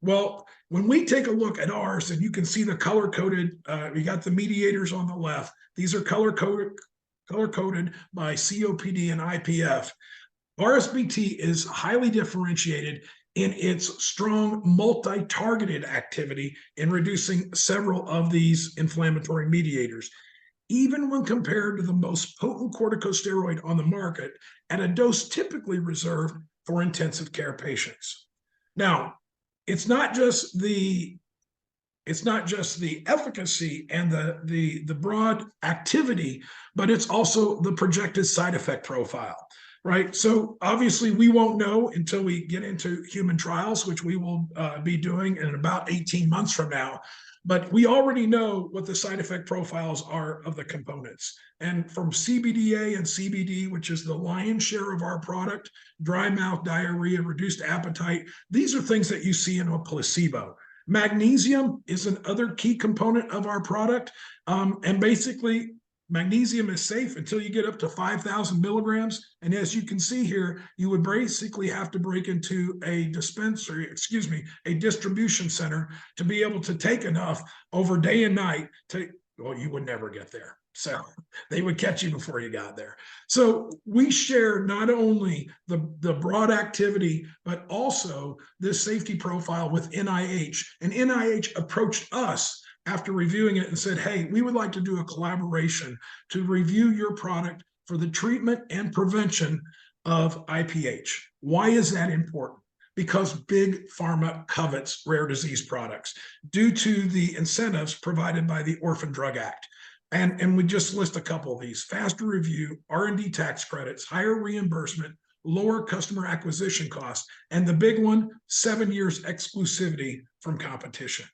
Well, when we take a look at ours, and you can see the color-coded, we got the mediators on the left. These are color-coded by COPD and IPF. RSBT is highly differentiated in its strong multi-targeted activity in reducing several of these inflammatory mediators, even when compared to the most potent corticosteroid on the market at a dose typically reserved for intensive care patients. Now, it's not just the efficacy and the broad activity, but it's also the projected side effect profile, right? So obviously we won't know until we get into human trials, which we will be doing in about 18 months from now. But we already know what the side effect profiles are of the components. And from CBDA and CBD, which is the lion's share of our product, dry mouth, diarrhea, reduced appetite, these are things that you see in a placebo. Magnesium is another key component of our product. And basically, magnesium is safe until you get up to 5,000 milligrams. And as you can see here, you would basically have to break into a distribution center to be able to take enough over day and night well, you would never get there. So they would catch you before you got there. So we share not only the broad activity, but also this safety profile with NIH. And NIH approached us after reviewing it and said, hey, we would like to do a collaboration to review your product for the treatment and prevention of IPH. Why is that important? Because big pharma covets rare disease products due to the incentives provided by the Orphan Drug Act. And we just list a couple of these: faster review, R&D tax credits, higher reimbursement, lower customer acquisition costs, and the big one, 7 years exclusivity from competition.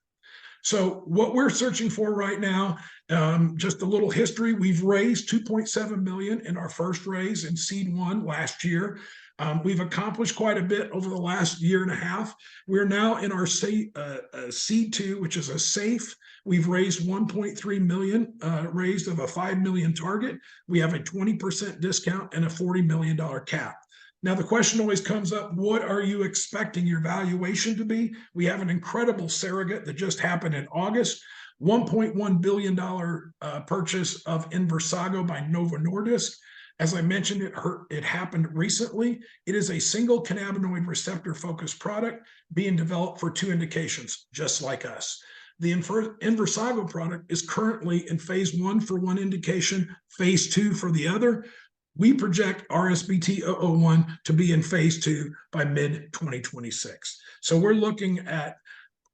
So what we're searching for right now, just a little history, we've raised 2.7 million in our first raise in Seed 1 last year. We've accomplished quite a bit over the last year and a half. We're now in our Seed 2, which is a safe. We've raised 1.3 million, raised of a 5 million target. We have a 20% discount and a $40 million cap. Now, the question always comes up, what are you expecting your valuation to be? We have an incredible surrogate that just happened in August, $1.1 billion purchase of Inversago by Novo Nordisk. As I mentioned, it happened recently. It is a single cannabinoid receptor focused product being developed for 2 indications, just like us. The Inversago product is currently in phase 1 for 1 indication, phase 2 for the other. We project RSBT-001 to be in phase 2 by mid-2026. So we're looking at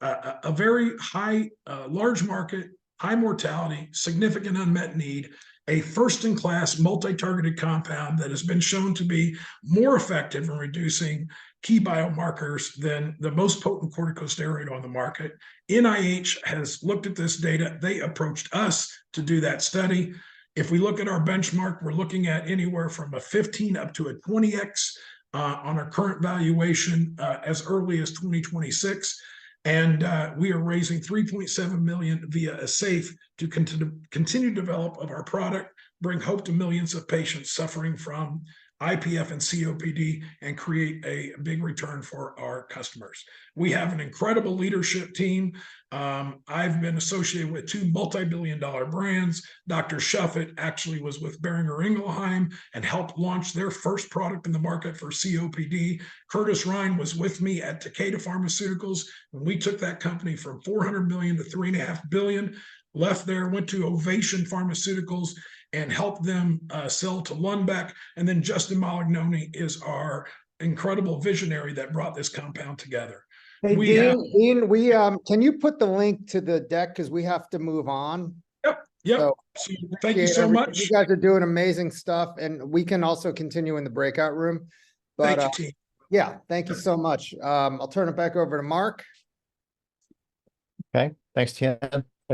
a very high, large market, high mortality, significant unmet need, a first-in-class multi-targeted compound that has been shown to be more effective in reducing key biomarkers than the most potent corticosteroid on the market. NIH has looked at this data. They approached us to do that study. If we look at our benchmark, we're looking at anywhere from a 15 up to a 20x on our current valuation as early as 2026. And we are raising 3.7 million via a safe to continue develop of our product, bring hope to millions of patients suffering from IPF and COPD, and create a big return for our customers. We have an incredible leadership team. I've been associated with 2 multi-billion-dollar brands. Dr. Shuffett actually was with Boehringer Ingelheim and helped launch their first product in the market for COPD. Curtis Ryan was with me at Takeda Pharmaceuticals when we took that company from 400 million to 3.5 billion, left there, went to Ovation Pharmaceuticals and helped them sell to Lundbeck. And then Justin Malignoni is our incredible visionary that brought this compound together. Hey, Dean, can you put the link to the deck because we have to move on? Yep. So thank you so much. You guys are doing amazing stuff, and we can also continue in the breakout room. But thank you, team. Yeah, thank you so much. I'll turn it back over to Mark. Okay, thanks, Tien.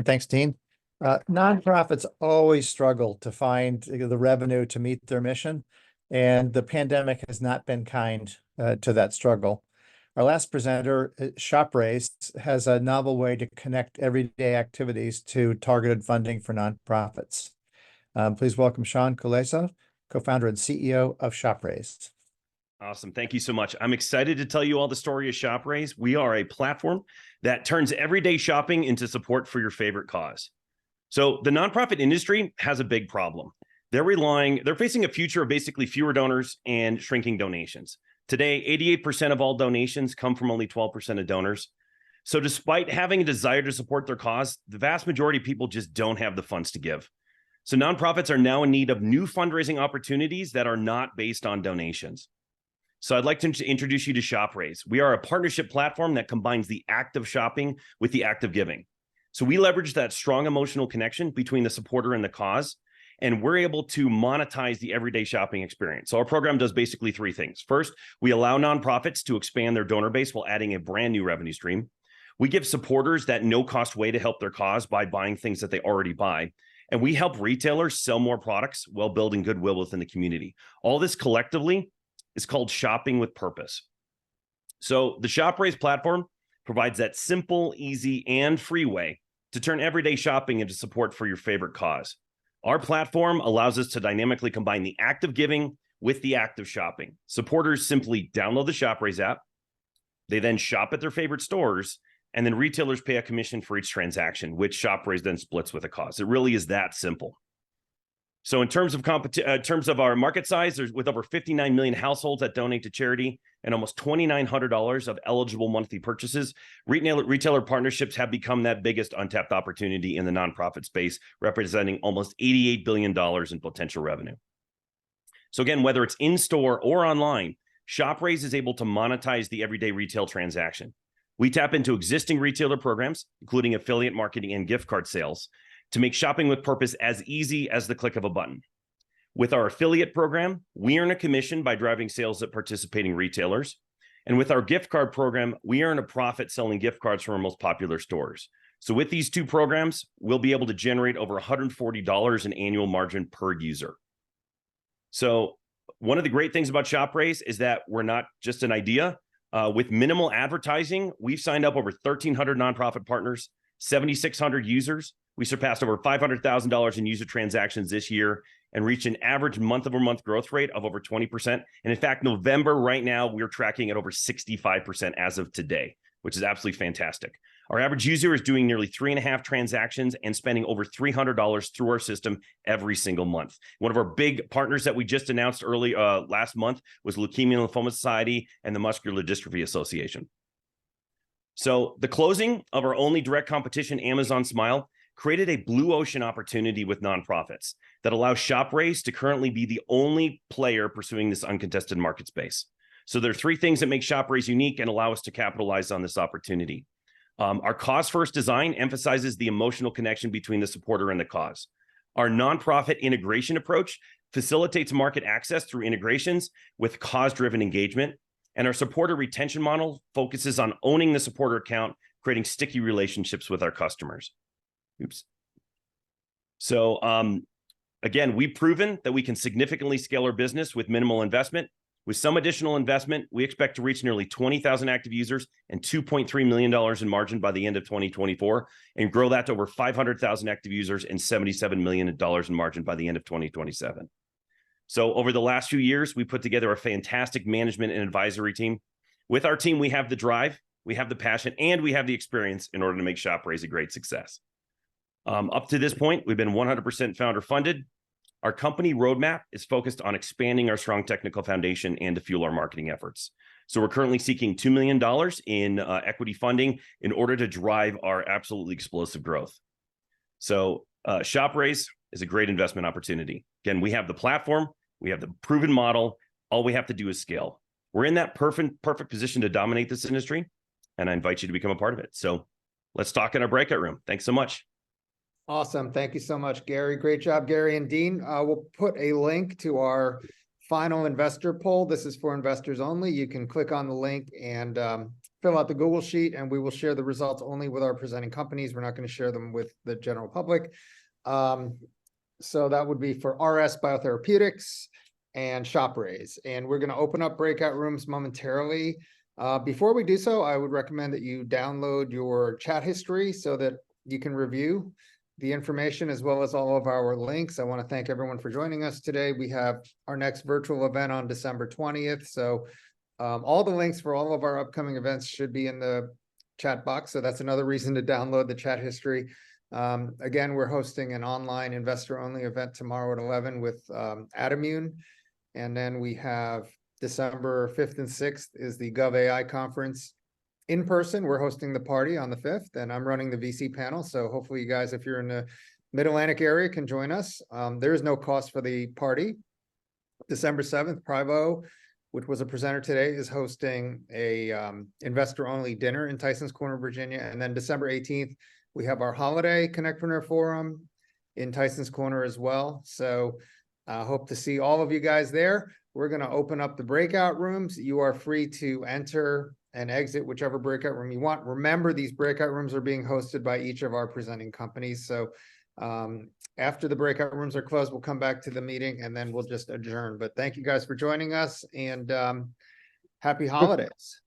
Thanks, Dean. Nonprofits always struggle to find the revenue to meet their mission, and the pandemic has not been kind to that struggle. Our last presenter, ShopRaise, has a novel way to connect everyday activities to targeted funding for nonprofits. Please welcome Sean Kulesa, co-founder and CEO of ShopRaise. Awesome. Thank you so much. I'm excited to tell you all the story of ShopRaise. We are a platform that turns everyday shopping into support for your favorite cause. So the nonprofit industry has a big problem. They're facing a future of basically fewer donors and shrinking donations. Today, 88% of all donations come from only 12% of donors. So despite having a desire to support their cause, the vast majority of people just don't have the funds to give. So nonprofits are now in need of new fundraising opportunities that are not based on donations. So I'd like to introduce you to ShopRaise. We are a partnership platform that combines the act of shopping with the act of giving. So we leverage that strong emotional connection between the supporter and the cause, and we're able to monetize the everyday shopping experience. So our program does basically 3 things. First, we allow nonprofits to expand their donor base while adding a brand new revenue stream. We give supporters that no-cost way to help their cause by buying things that they already buy. And we help retailers sell more products while building goodwill within the community. All this collectively is called shopping with purpose. So the ShopRaise platform provides that simple, easy, and free way to turn everyday shopping into support for your favorite cause. Our platform allows us to dynamically combine the act of giving with the act of shopping. Supporters simply download the ShopRaise app. They then shop at their favorite stores, and then retailers pay a commission for each transaction, which ShopRaise then splits with a cause. It really is that simple. So in terms of our market size, there's with over 59 million households that donate to charity and almost $2,900 of eligible monthly purchases, retailer partnerships have become that biggest untapped opportunity in the nonprofit space, representing almost $88 billion in potential revenue. So again, whether it's in-store or online, ShopRaise is able to monetize the everyday retail transaction. We tap into existing retailer programs, including affiliate marketing and gift card sales, to make shopping with purpose as easy as the click of a button. With our affiliate program, we earn a commission by driving sales at participating retailers. And with our gift card program, we earn a profit selling gift cards from our most popular stores. So with these two programs, we'll be able to generate over $140 in annual margin per user. So one of the great things about ShopRaise is that we're not just an idea. With minimal advertising, we've signed up over 1,300 nonprofit partners, 7,600 users. We surpassed over $500,000 in user transactions this year and reached an average month-over-month growth rate of over 20%. And in fact, November right now, we're tracking at over 65% as of today, which is absolutely fantastic. Our average user is doing nearly 3.5 transactions and spending over $300 through our system every single month. One of our big partners that we just announced last month was Leukemia and Lymphoma Society and the Muscular Dystrophy Association. So the closing of our only direct competition, Amazon Smile, created a blue ocean opportunity with nonprofits that allows ShopRaise to currently be the only player pursuing this uncontested market space. So there are three things that make ShopRaise unique and allow us to capitalize on this opportunity. Our cause-first design emphasizes the emotional connection between the supporter and the cause. Our nonprofit integration approach facilitates market access through integrations with cause-driven engagement. And our supporter retention model focuses on owning the supporter account, creating sticky relationships with our customers. Oops. So again, we've proven that we can significantly scale our business with minimal investment. With some additional investment, we expect to reach nearly 20,000 active users and $2.3 million in margin by the end of 2024, and grow that to over 500,000 active users and $77 million in margin by the end of 2027. So over the last few years, we put together a fantastic management and advisory team. With our team, we have the drive, we have the passion, and we have the experience in order to make ShopRaise a great success. Up to this point, we've been 100% founder funded. Our company roadmap is focused on expanding our strong technical foundation and to fuel our marketing efforts. So we're currently seeking $2 million in equity funding in order to drive our absolutely explosive growth. So ShopRaise is a great investment opportunity. Again, we have the platform, we have the proven model. All we have to do is scale. We're in that perfect position to dominate this industry, and I invite you to become a part of it. So let's talk in our breakout room. Thanks so much. Awesome. Thank you so much, Gary. Great job, Gary and Dean. We'll put a link to our final investor poll. This is for investors only. You can click on the link and fill out the Google Sheet, and we will share the results only with our presenting companies. We're not going to share them with the general public. So that would be for RS Biotherapeutics and ShopRaise. And we're going to open up breakout rooms momentarily. Before we do so, I would recommend that you download your chat history so that you can review the information as well as all of our links. I want to thank everyone for joining us today. We have our next virtual event on December 20th. So all the links for all of our upcoming events should be in the chat box. So that's another reason to download the chat history. Again, we're hosting an online investor-only event tomorrow at 11 with Adamune. And then we have December 5th and 6th is the GovAI conference. In person, we're hosting the party on the 5th, and I'm running the VC panel. So hopefully you guys, if you're in the Mid-Atlantic area, can join us. There is no cost for the party. December 7th, Privo, which was a presenter today, is hosting a investor-only dinner in Tysons Corner, Virginia. And then December 18th, we have our holiday CONNECTpreneur Forum in Tysons Corner as well. So I hope to see all of you guys there. We're going to open up the breakout rooms. You are free to enter and exit whichever breakout room you want. Remember, these breakout rooms are being hosted by each of our presenting companies. So after the breakout rooms are closed, we'll come back to the meeting and then we'll just adjourn. But thank you guys for joining us, and happy holidays.